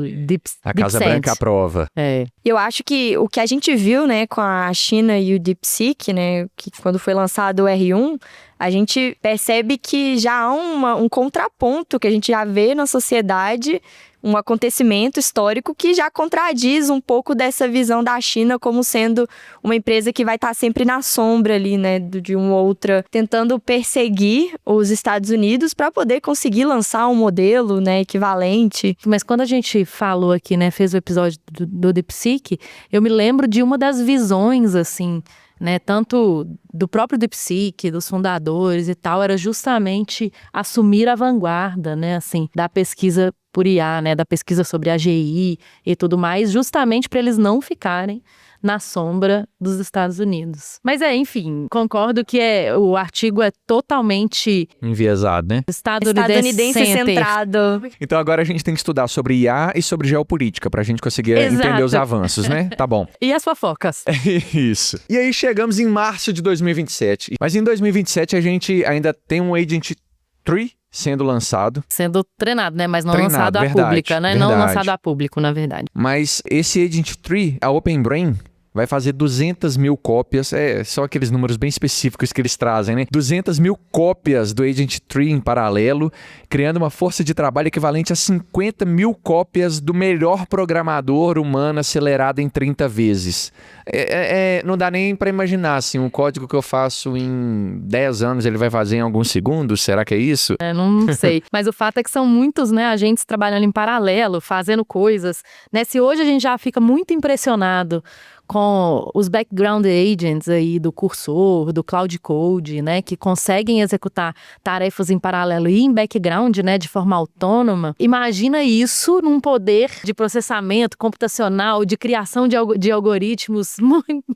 A Casa Branca aprova. Eu acho que o que a gente viu, né, com a China e o DeepSeek, né, que quando foi lançado o R1, a gente percebe que já há um contraponto que a gente já vê na sociedade, um acontecimento histórico que já contradiz um pouco dessa visão da China como sendo uma empresa que vai estar sempre na sombra ali, né, de uma outra, tentando perseguir os Estados Unidos para poder conseguir lançar um modelo, né, equivalente. Mas quando a gente falou aqui, né, fez o episódio do DeepSeek, eu me lembro de uma das visões, assim, né, tanto do próprio DeepSeek, dos fundadores e tal, era justamente assumir a vanguarda, né, assim, da pesquisa por IA, né, da pesquisa sobre AGI e tudo mais, justamente para eles não ficarem na sombra dos Estados Unidos. Mas enfim, concordo que o artigo é totalmente enviesado, né? Estadunidense centrado. Então agora a gente tem que estudar sobre IA e sobre geopolítica pra gente conseguir entender os avanços, né? Tá bom. E as fofocas. Isso. E aí chegamos em março de 2027. Mas em 2027 a gente ainda tem um Agent 3 sendo lançado. Sendo treinado, né? Mas não lançado à pública, né? Não lançado a público, na verdade. Mas esse Agent 3, a Open Brain, vai fazer 200 mil cópias, só aqueles números bem específicos que eles trazem, né? 200 mil cópias do Agent 3 em paralelo, criando uma força de trabalho equivalente a 50 mil cópias do melhor programador humano acelerado em 30 vezes. Não dá nem para imaginar, assim, um código que eu faço em 10 anos, ele vai fazer em alguns segundos? Será que é isso? Não sei. Mas o fato é que são muitos, né, agentes trabalhando em paralelo, fazendo coisas, né? Se hoje a gente já fica muito impressionado com os background agents aí do Cursor, do Cloud Code, né, que conseguem executar tarefas em paralelo e em background, né, de forma autônoma. Imagina isso num poder de processamento computacional, de criação de algoritmos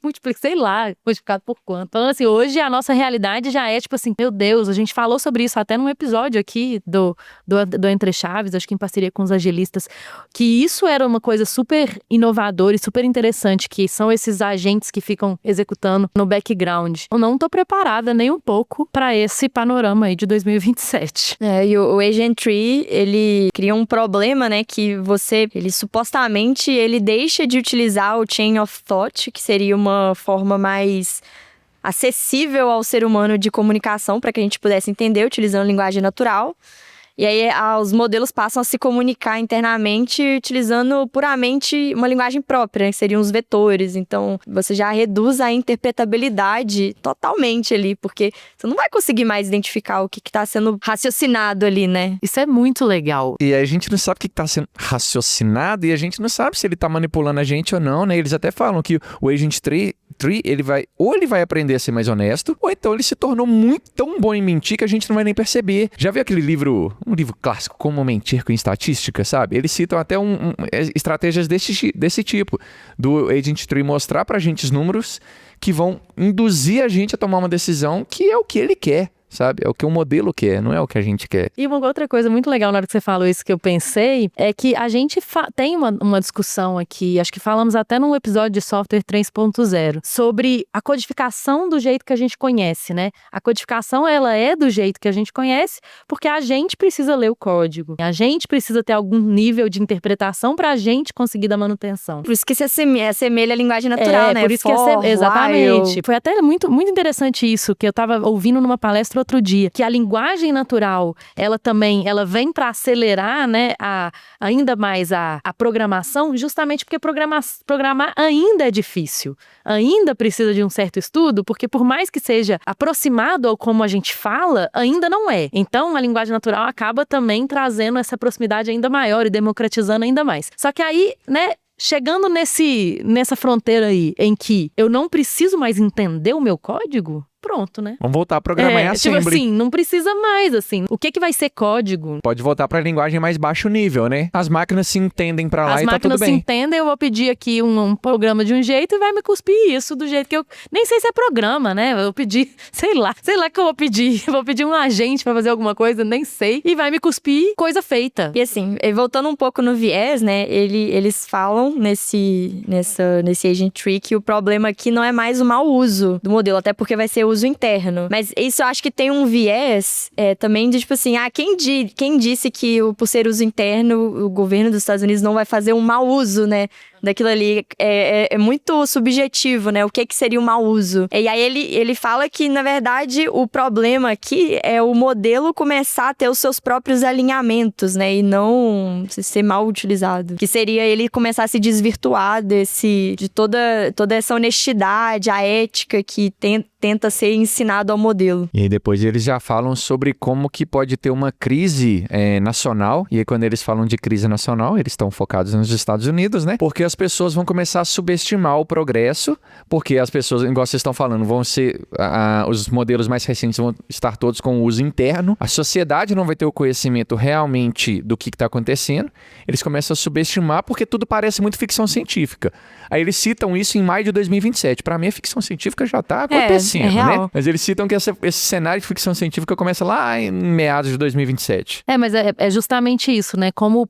multiplicado por quanto. Falando assim, hoje a nossa realidade já é tipo assim, meu Deus, a gente falou sobre isso até num episódio aqui do Entre Chaves, acho que em parceria com os agilistas, que isso era uma coisa super inovadora e super interessante, que são esses agentes que ficam executando no background. Eu não tô preparada nem um pouco para esse panorama aí de 2027. E o Agent 3, ele cria um problema, né, que ele supostamente, ele deixa de utilizar o Chain of Thought, que seria uma forma mais acessível ao ser humano de comunicação, para que a gente pudesse entender utilizando linguagem natural. E aí os modelos passam a se comunicar internamente utilizando puramente uma linguagem própria, né, que seriam os vetores. Então, você já reduz a interpretabilidade totalmente ali, porque você não vai conseguir mais identificar o que está sendo raciocinado ali, né? Isso é muito legal. E a gente não sabe o que está sendo raciocinado e a gente não sabe se ele está manipulando a gente ou não, né? Eles até falam que o Agent 3, ele vai aprender a ser mais honesto, ou então ele se tornou tão bom em mentir que a gente não vai nem perceber. Já viu aquele livro, um livro clássico, Como Mentir com Estatística, sabe? Eles citam até estratégias desse tipo, do Agent 3 mostrar pra gente os números que vão induzir a gente a tomar uma decisão que é o que ele quer, sabe? É o que o modelo quer, não é o que a gente quer. E uma outra coisa muito legal na hora que você falou isso que eu pensei, é que a gente tem uma discussão aqui, acho que falamos até num episódio de Software 3.0, sobre a codificação do jeito que a gente conhece, né? A codificação, ela é do jeito que a gente conhece, porque a gente precisa ler o código. A gente precisa ter algum nível de interpretação pra gente conseguir dar manutenção. Por isso que se assemelha à linguagem natural, né? Por isso que exatamente. Foi até muito, muito interessante isso, que eu tava ouvindo numa palestra outro dia, que a linguagem natural, ela vem para acelerar, né, ainda mais a programação, justamente porque programar ainda é difícil. Ainda precisa de um certo estudo, porque por mais que seja aproximado ao como a gente fala, ainda não é. Então, a linguagem natural acaba também trazendo essa proximidade ainda maior e democratizando ainda mais. Só que aí, né, chegando nessa fronteira aí, em que eu não preciso mais entender o meu código, pronto, né? Vamos voltar a programar em assembly. Tipo assim, não precisa mais, assim. O que vai ser código? Pode voltar pra linguagem mais baixo nível, né? As máquinas se entendem pra lá e tá tudo bem. As máquinas se entendem, eu vou pedir aqui um programa de um jeito e vai me cuspir isso do jeito que eu... Nem sei se é programa, né? Eu vou pedir, sei lá que eu vou pedir. Eu vou pedir um agente pra fazer alguma coisa, nem sei. E vai me cuspir coisa feita. E assim, voltando um pouco no viés, né? Eles falam nesse Agent Tree que o problema aqui não é mais o mau uso do modelo, até porque vai ser uso interno. Mas isso eu acho que tem um viés também de, tipo assim, quem disse que por ser uso interno, o governo dos Estados Unidos não vai fazer um mau uso, né? Daquilo ali é muito subjetivo, né? O que seria o mau uso? E aí ele fala que, na verdade, o problema aqui é o modelo começar a ter os seus próprios alinhamentos, né? E não ser mal utilizado. Que seria ele começar a se desvirtuar de toda essa honestidade, a ética que tenta ser ensinado ao modelo. E aí depois eles já falam sobre como que pode ter uma crise nacional. E aí quando eles falam de crise nacional, eles estão focados nos Estados Unidos, né? Porque as pessoas vão começar a subestimar o progresso, porque as pessoas, igual vocês estão falando, vão ser... os modelos mais recentes vão estar todos com uso interno. A sociedade não vai ter o conhecimento realmente do que está acontecendo. Eles começam a subestimar porque tudo parece muito ficção científica. Aí eles citam isso em maio de 2027. Para mim, a ficção científica já está acontecendo, né? Mas eles citam que esse cenário de ficção científica começa lá em meados de 2027. Mas é justamente isso, né? Como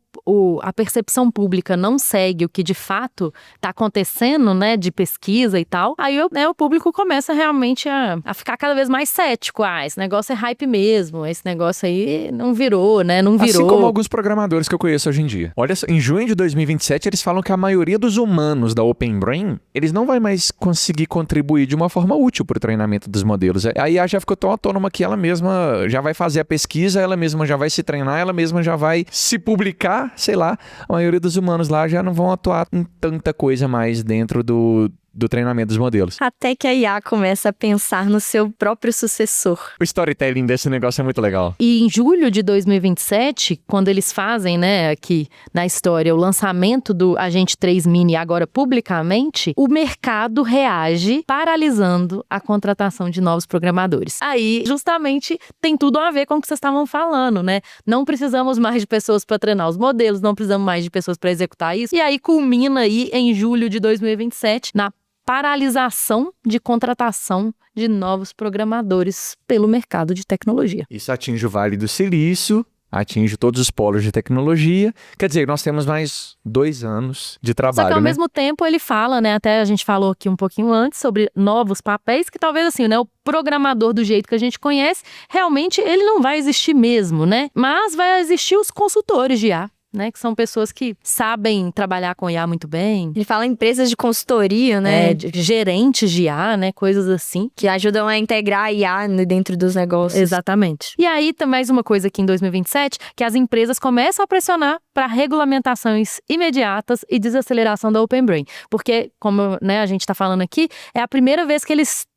a percepção pública não segue o que de fato está acontecendo, né? De pesquisa e tal. Aí o público começa realmente a ficar cada vez mais cético. Esse negócio é hype mesmo. Esse negócio aí não virou, né? Não virou. Assim como alguns programadores que eu conheço hoje em dia. Olha só, em junho de 2027, eles falam que a maioria dos humanos da Open Brain, eles não vai mais conseguir contribuir de uma forma útil para o treinamento dos modelos. A IA já ficou tão autônoma que ela mesma já vai fazer a pesquisa, ela mesma já vai se treinar, ela mesma já vai se publicar, sei lá. A maioria dos humanos lá já não vão atuar em tanta coisa mais dentro do treinamento dos modelos. Até que a IA começa a pensar no seu próprio sucessor. O storytelling desse negócio é muito legal. E em julho de 2027, quando eles fazem, né, aqui na história, o lançamento do Agente 3 Mini agora publicamente, o mercado reage paralisando a contratação de novos programadores. Aí, justamente, tem tudo a ver com o que vocês estavam falando, né? Não precisamos mais de pessoas para treinar os modelos, não precisamos mais de pessoas para executar isso. E aí culmina aí em julho de 2027, na paralisação de contratação de novos programadores pelo mercado de tecnologia. Isso atinge o Vale do Silício, atinge todos os polos de tecnologia. Quer dizer, nós temos mais 2 anos de trabalho, Só que ao né? mesmo tempo ele fala, né, até a gente falou aqui um pouquinho antes sobre novos papéis, que talvez assim, né, o programador do jeito que a gente conhece, realmente ele não vai existir mesmo, né? Mas vai existir os consultores de IA. Né, que são pessoas que sabem trabalhar com IA muito bem. Ele fala em empresas de consultoria, né? Gerentes de IA, né? Coisas assim. Que ajudam a integrar a IA dentro dos negócios. Exatamente. E aí, tem mais uma coisa aqui em 2027, que as empresas começam a pressionar para regulamentações imediatas e desaceleração da Open Brain. Porque, como, né, a gente está falando aqui, é a primeira vez que eles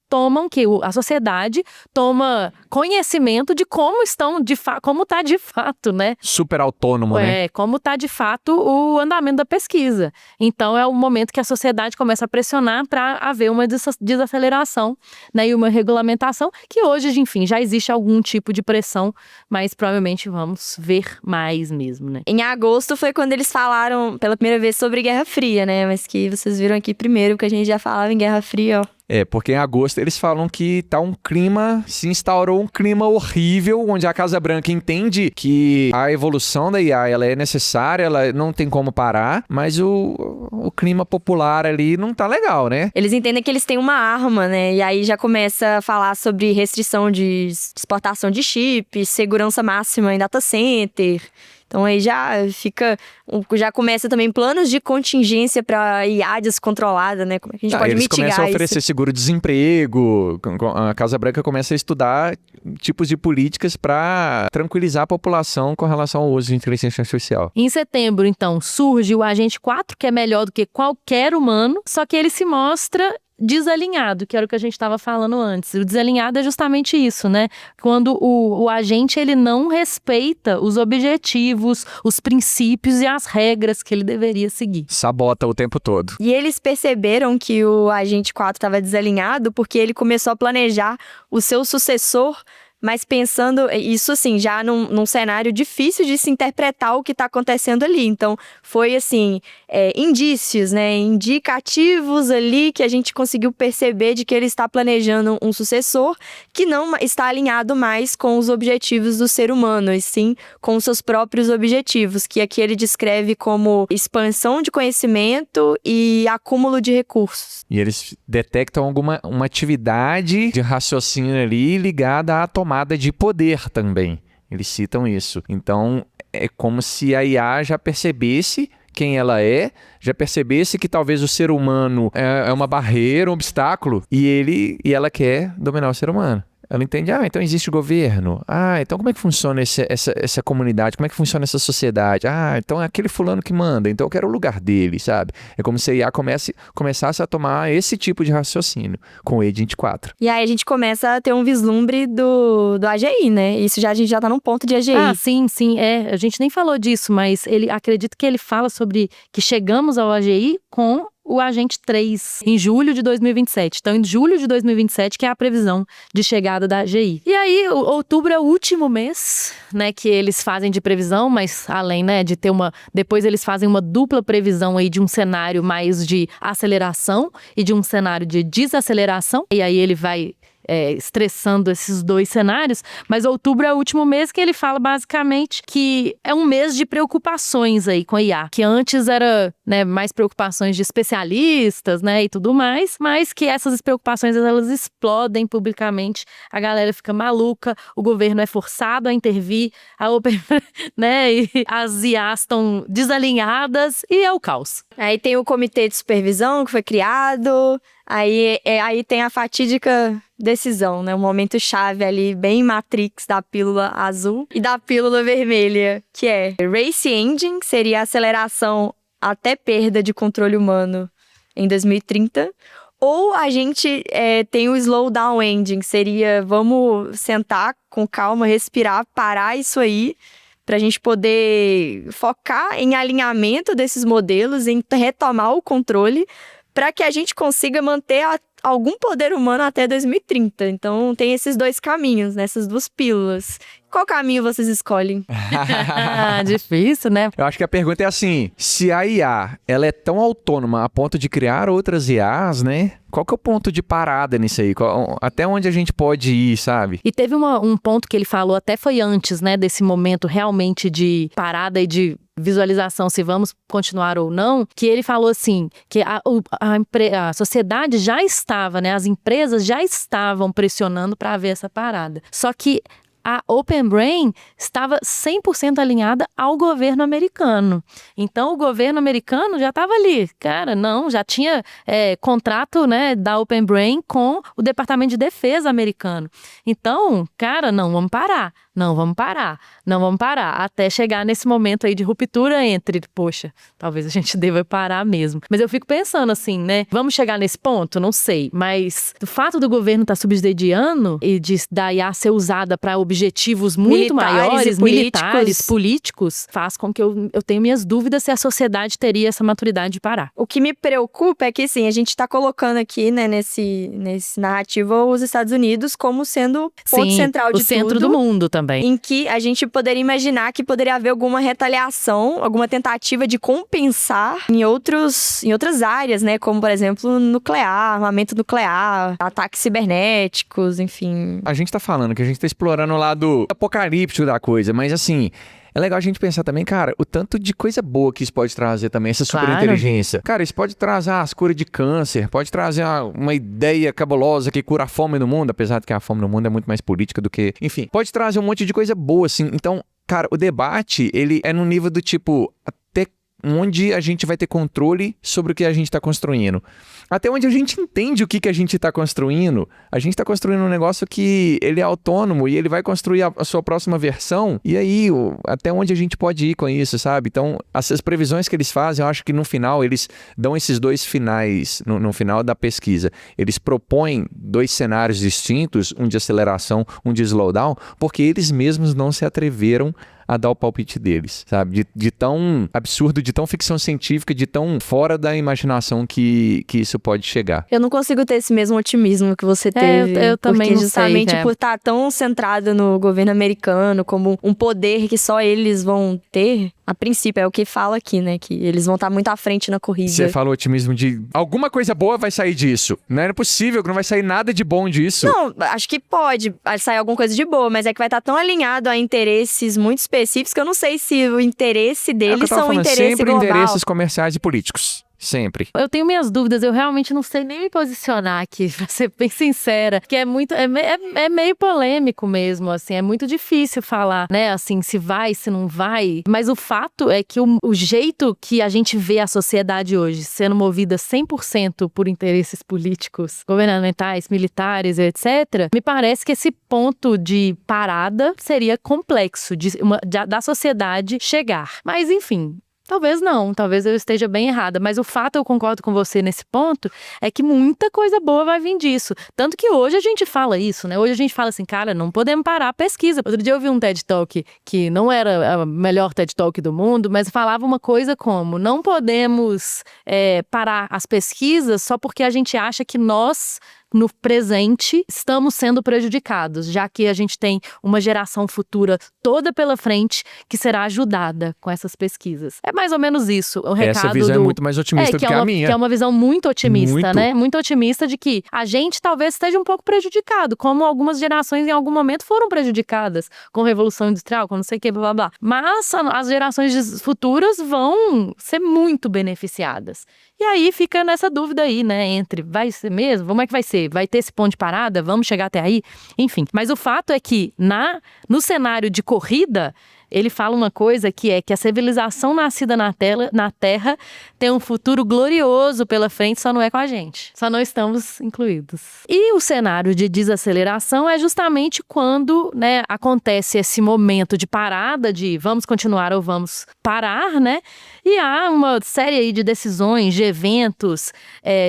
a sociedade toma conhecimento de como como está de fato, né? Super autônomo, né? Como está de fato o andamento da pesquisa. Então é o momento que a sociedade começa a pressionar para haver uma desaceleração, né? E uma regulamentação que hoje, enfim, já existe algum tipo de pressão, mas provavelmente vamos ver mais mesmo, né? Em agosto foi quando eles falaram pela primeira vez sobre Guerra Fria, né? Mas que vocês viram aqui primeiro, que a gente já falava em Guerra Fria, ó. Porque em agosto eles falam que se instaurou um clima horrível, onde a Casa Branca entende que a evolução da IA ela é necessária, ela não tem como parar, mas o clima popular ali não tá legal, né? Eles entendem que eles têm uma arma, né? E aí já começa a falar sobre restrição de exportação de chips, segurança máxima em data center. Então aí já começa também planos de contingência para IA descontrolada, né? Como é que a gente pode mitigar isso? Eles começam a oferecer seguro-desemprego, a Casa Branca começa a estudar tipos de políticas para tranquilizar a população com relação ao uso de inteligência artificial. Em setembro, então, surge o Agente 4, que é melhor do que qualquer humano, só que ele se mostra desalinhado, que era o que a gente estava falando antes. O desalinhado é justamente isso, né? Quando o agente ele não respeita os objetivos, os princípios e as regras que ele deveria seguir. Sabota o tempo todo. E eles perceberam que o Agente 4 estava desalinhado porque ele começou a planejar o seu sucessor, mas pensando, isso assim, já num cenário difícil de se interpretar o que está acontecendo ali. Então, foi assim, indícios, né, indicativos ali que a gente conseguiu perceber de que ele está planejando um sucessor que não está alinhado mais com os objetivos do ser humano, e sim com os seus próprios objetivos, que aqui ele descreve como expansão de conhecimento e acúmulo de recursos. E eles detectam uma atividade de raciocínio ali ligada à tomada de poder também. Eles citam isso. Então, é como se a IA já percebesse quem ela é, já percebesse que talvez o ser humano é uma barreira, um obstáculo, e ela quer dominar o ser humano. Ela entende, então existe governo. Então como é que funciona essa comunidade? Como é que funciona essa sociedade? Então é aquele fulano que manda, então eu quero o lugar dele, sabe? É como se a IA começasse a tomar esse tipo de raciocínio com o Agent 4. E aí a gente começa a ter um vislumbre do AGI, né? Isso a gente já tá num ponto de AGI. Sim. A gente nem falou disso, mas acredito que ele fala sobre que chegamos ao AGI com o Agente 3, em julho de 2027. Então, em julho de 2027, que é a previsão de chegada da AGI. E aí, outubro é o último mês, né, que eles fazem de previsão, mas além, né, de ter depois eles fazem uma dupla previsão aí de um cenário mais de aceleração e de um cenário de desaceleração. E aí ele vai estressando esses dois cenários, mas outubro é o último mês que ele fala basicamente que é um mês de preocupações aí com a IA, que antes era, né, mais preocupações de especialistas, né, e tudo mais, mas que essas preocupações elas explodem publicamente, a galera fica maluca, o governo é forçado a intervir, né, e as IAs estão desalinhadas e é o caos. Aí tem o comitê de supervisão que foi criado. Aí tem a fatídica decisão, né? Um momento chave ali, bem Matrix, da pílula azul e da pílula vermelha, que é Race Engine, que seria a aceleração até perda de controle humano em 2030. Ou a gente tem o Slowdown Engine, que seria vamos sentar com calma, respirar, parar isso aí, para a gente poder focar em alinhamento desses modelos, em retomar o controle, para que a gente consiga manter algum poder humano até 2030. Então, tem esses dois caminhos, nessas duas pílulas. Qual caminho vocês escolhem? Difícil, né? Eu acho que a pergunta é assim, se a IA ela é tão autônoma a ponto de criar outras IAs, né? Qual que é o ponto de parada nisso aí? Até onde a gente pode ir, sabe? E teve um ponto que ele falou, até foi antes, né, desse momento realmente de parada e de visualização, se vamos continuar ou não, que ele falou assim, que a sociedade já estava, né, as empresas já estavam pressionando para haver essa parada. Só que a Open Brain estava 100% alinhada ao governo americano. Então, o governo americano já estava ali. Cara, não, já tinha contrato, né, da Open Brain com o Departamento de Defesa americano. Então, cara, não vamos parar. Até chegar nesse momento aí de ruptura entre, poxa, talvez a gente deva parar mesmo. Mas eu fico pensando assim, né, vamos chegar nesse ponto? Não sei. Mas o fato do governo estar subsidiando e da IA ser usada para objetivos muito maiores, militares, políticos, faz com que eu tenha minhas dúvidas se a sociedade teria essa maturidade de parar. O que me preocupa é que, sim, a gente está colocando aqui, né, nesse narrativo os Estados Unidos como sendo o ponto central de tudo. O centro do mundo também. também. Em que a gente poderia imaginar que poderia haver alguma retaliação, alguma tentativa de compensar em outras áreas, né? Como, por exemplo, nuclear, armamento nuclear, ataques cibernéticos, enfim. A gente tá falando que a gente tá explorando o lado apocalíptico da coisa, mas assim... É legal a gente pensar também, cara, o tanto de coisa boa que isso pode trazer também, essa superinteligência. Cara, isso pode trazer as curas de câncer, pode trazer uma ideia cabulosa que cura a fome no mundo, apesar de que a fome no mundo é muito mais política do que... Enfim, pode trazer um monte de coisa boa, assim. Então, cara, o debate, ele é no nível do tipo... Até onde a gente vai ter controle sobre o que a gente está construindo. Até onde a gente entende o que a gente está construindo. A gente está construindo um negócio que ele é autônomo e ele vai construir a sua próxima versão. E aí, até onde a gente pode ir com isso, sabe? Então, essas previsões que eles fazem, eu acho que no final, eles dão esses dois finais, no final da pesquisa. Eles propõem dois cenários distintos, um de aceleração, um de slowdown, porque eles mesmos não se atreveram a dar o palpite deles, sabe? De tão absurdo, de tão ficção científica, de tão fora da imaginação que isso pode chegar. Eu não consigo ter esse mesmo otimismo que você teve. Eu também porque não justamente sei, por estar tão centrado no governo americano, como um poder que só eles vão ter, a princípio, é o que fala aqui, né? Que eles vão estar muito à frente na corrida. Você fala otimismo de alguma coisa boa vai sair disso. Não é possível que não vai sair nada de bom disso. Não, acho que pode sair alguma coisa de boa, mas é que vai estar tão alinhado a interesses muito específicos que eu não sei se o interesse deles são um interesse sempre global. interesses comerciais e políticos. Sempre. Eu tenho minhas dúvidas, eu realmente não sei nem me posicionar aqui, pra ser bem sincera, que é muito, é meio polêmico mesmo, assim, é muito difícil falar, né, assim, se vai, se não vai, mas o fato é que o jeito que a gente vê a sociedade hoje sendo movida 100% por interesses políticos, governamentais, militares, etc., me parece que esse ponto de parada seria complexo da sociedade chegar. Mas, enfim... Talvez não, talvez eu esteja bem errada, mas o fato, eu concordo com você nesse ponto, é que muita coisa boa vai vir disso. Tanto que hoje a gente fala isso, né? Hoje a gente fala assim, cara, não podemos parar a pesquisa. Outro dia eu vi um TED Talk que não era a melhor TED Talk do mundo, mas falava uma coisa como, não podemos parar as pesquisas só porque a gente acha que nós... no presente, estamos sendo prejudicados, já que a gente tem uma geração futura toda pela frente que será ajudada com essas pesquisas. É mais ou menos isso, o recado essa visão é muito mais otimista do que a minha. Que é uma visão muito otimista, muito. né? Muito otimista de que a gente talvez esteja um pouco prejudicado, como algumas gerações em algum momento foram prejudicadas com a Revolução Industrial, com não sei o que, blá, blá, blá. Mas as gerações futuras vão ser muito beneficiadas. E aí fica nessa dúvida aí, né, entre vai ser mesmo? Como é que vai ser? Vai ter esse ponto de parada? Vamos chegar até aí? Enfim, mas o fato é que no cenário de corrida, ele fala uma coisa que é que a civilização nascida na Terra tem um futuro glorioso pela frente, só não é com a gente. Só não estamos incluídos. E o cenário de desaceleração é justamente quando, né, acontece esse momento de parada, de vamos continuar ou vamos parar, né? E há uma série aí de decisões, de eventos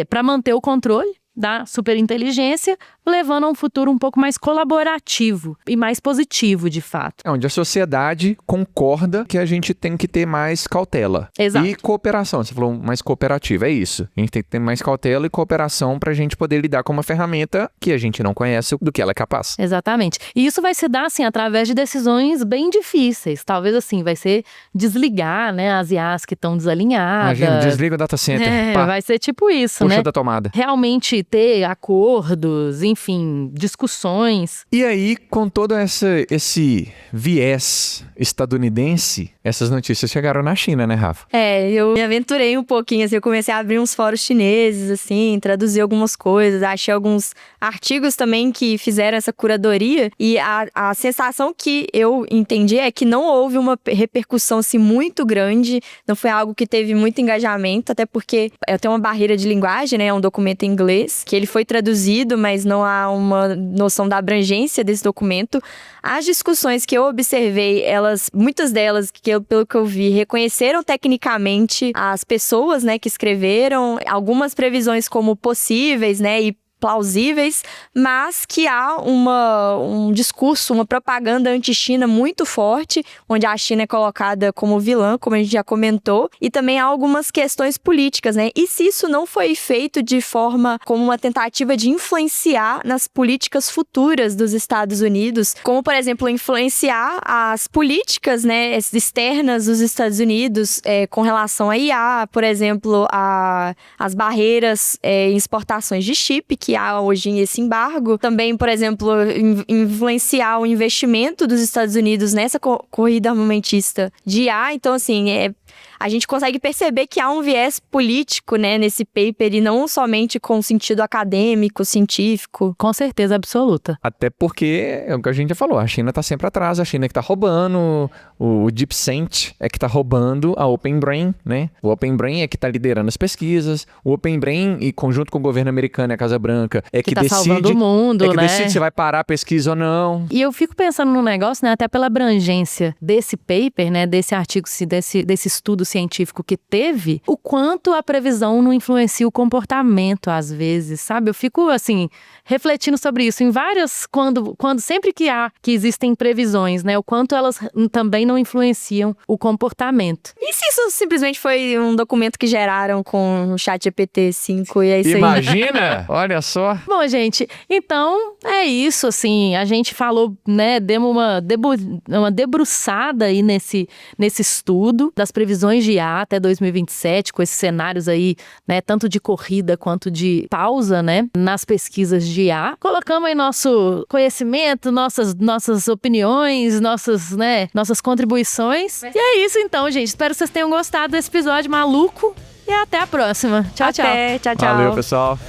para manter o controle da superinteligência, levando a um futuro um pouco mais colaborativo e mais positivo, de fato. É onde a sociedade concorda que a gente tem que ter mais cautela. Exato. E cooperação, você falou mais cooperativa, é isso. A gente tem que ter mais cautela e cooperação pra gente poder lidar com uma ferramenta que a gente não conhece do que ela é capaz. Exatamente. E isso vai se dar, assim, através de decisões bem difíceis. Talvez, assim, vai ser desligar, né, as IAs que estão desalinhadas. Imagina, desliga o data center. Pá, vai ser tipo isso, puxa né? da tomada. Realmente ter acordos, enfim, discussões. E aí, com todo esse viés estadunidense, essas notícias chegaram na China, né, Rafa? Eu me aventurei um pouquinho, assim, eu comecei a abrir uns fóruns chineses, assim, traduzir algumas coisas, achei alguns artigos também que fizeram essa curadoria, e a sensação que eu entendi é que não houve uma repercussão, assim, muito grande, não foi algo que teve muito engajamento, até porque eu tenho uma barreira de linguagem, né, é um documento em inglês, que ele foi traduzido, mas não há uma noção da abrangência desse documento. As discussões que eu observei, muitas delas, pelo que eu vi, reconheceram tecnicamente as pessoas, né, que escreveram, algumas previsões como possíveis, né, e plausíveis, mas que há um discurso, uma propaganda anti-China muito forte, onde a China é colocada como vilã, como a gente já comentou, e também há algumas questões políticas, né? E se isso não foi feito de forma como uma tentativa de influenciar nas políticas futuras dos Estados Unidos, como, por exemplo, influenciar as políticas, né, externas dos Estados Unidos com relação à IA, por exemplo, as barreiras em exportações de chip, que há hoje esse embargo. Também, por exemplo, influenciar o investimento dos Estados Unidos nessa corrida armamentista de IA. Então, assim, a gente consegue perceber que há um viés político, né, nesse paper e não somente com sentido acadêmico, científico. Com certeza absoluta. Até porque, é o que a gente já falou, a China tá sempre atrás, a China é que tá roubando, o DeepSense é que tá roubando a Open Brain, né? O Open Brain é que tá liderando as pesquisas, o Open Brain, e conjunto com o governo americano e a Casa Branca, é que tá decide, salvando o mundo, né? decide se vai parar a pesquisa ou não. E eu fico pensando num negócio, né, até pela abrangência desse paper, né, desse artigo, desse estudo científico que teve, o quanto a previsão não influencia o comportamento às vezes, sabe? Eu fico, assim, refletindo sobre isso em várias, sempre que existem previsões, né, o quanto elas também não influenciam o comportamento. E se isso simplesmente foi um documento que geraram com o ChatGPT-5 e é isso aí? Imagina! Olha só. Bom, gente, então é isso, assim, a gente falou, né, demos uma debruçada aí nesse estudo das previsões de IA até 2027, com esses cenários aí, né, tanto de corrida quanto de pausa, né, nas pesquisas de IA. Colocamos aí nosso conhecimento, nossas opiniões, nossas contribuições. E é isso então, gente. Espero que vocês tenham gostado desse episódio maluco e até a próxima. Tchau, tchau. Tchau, tchau. Valeu, pessoal.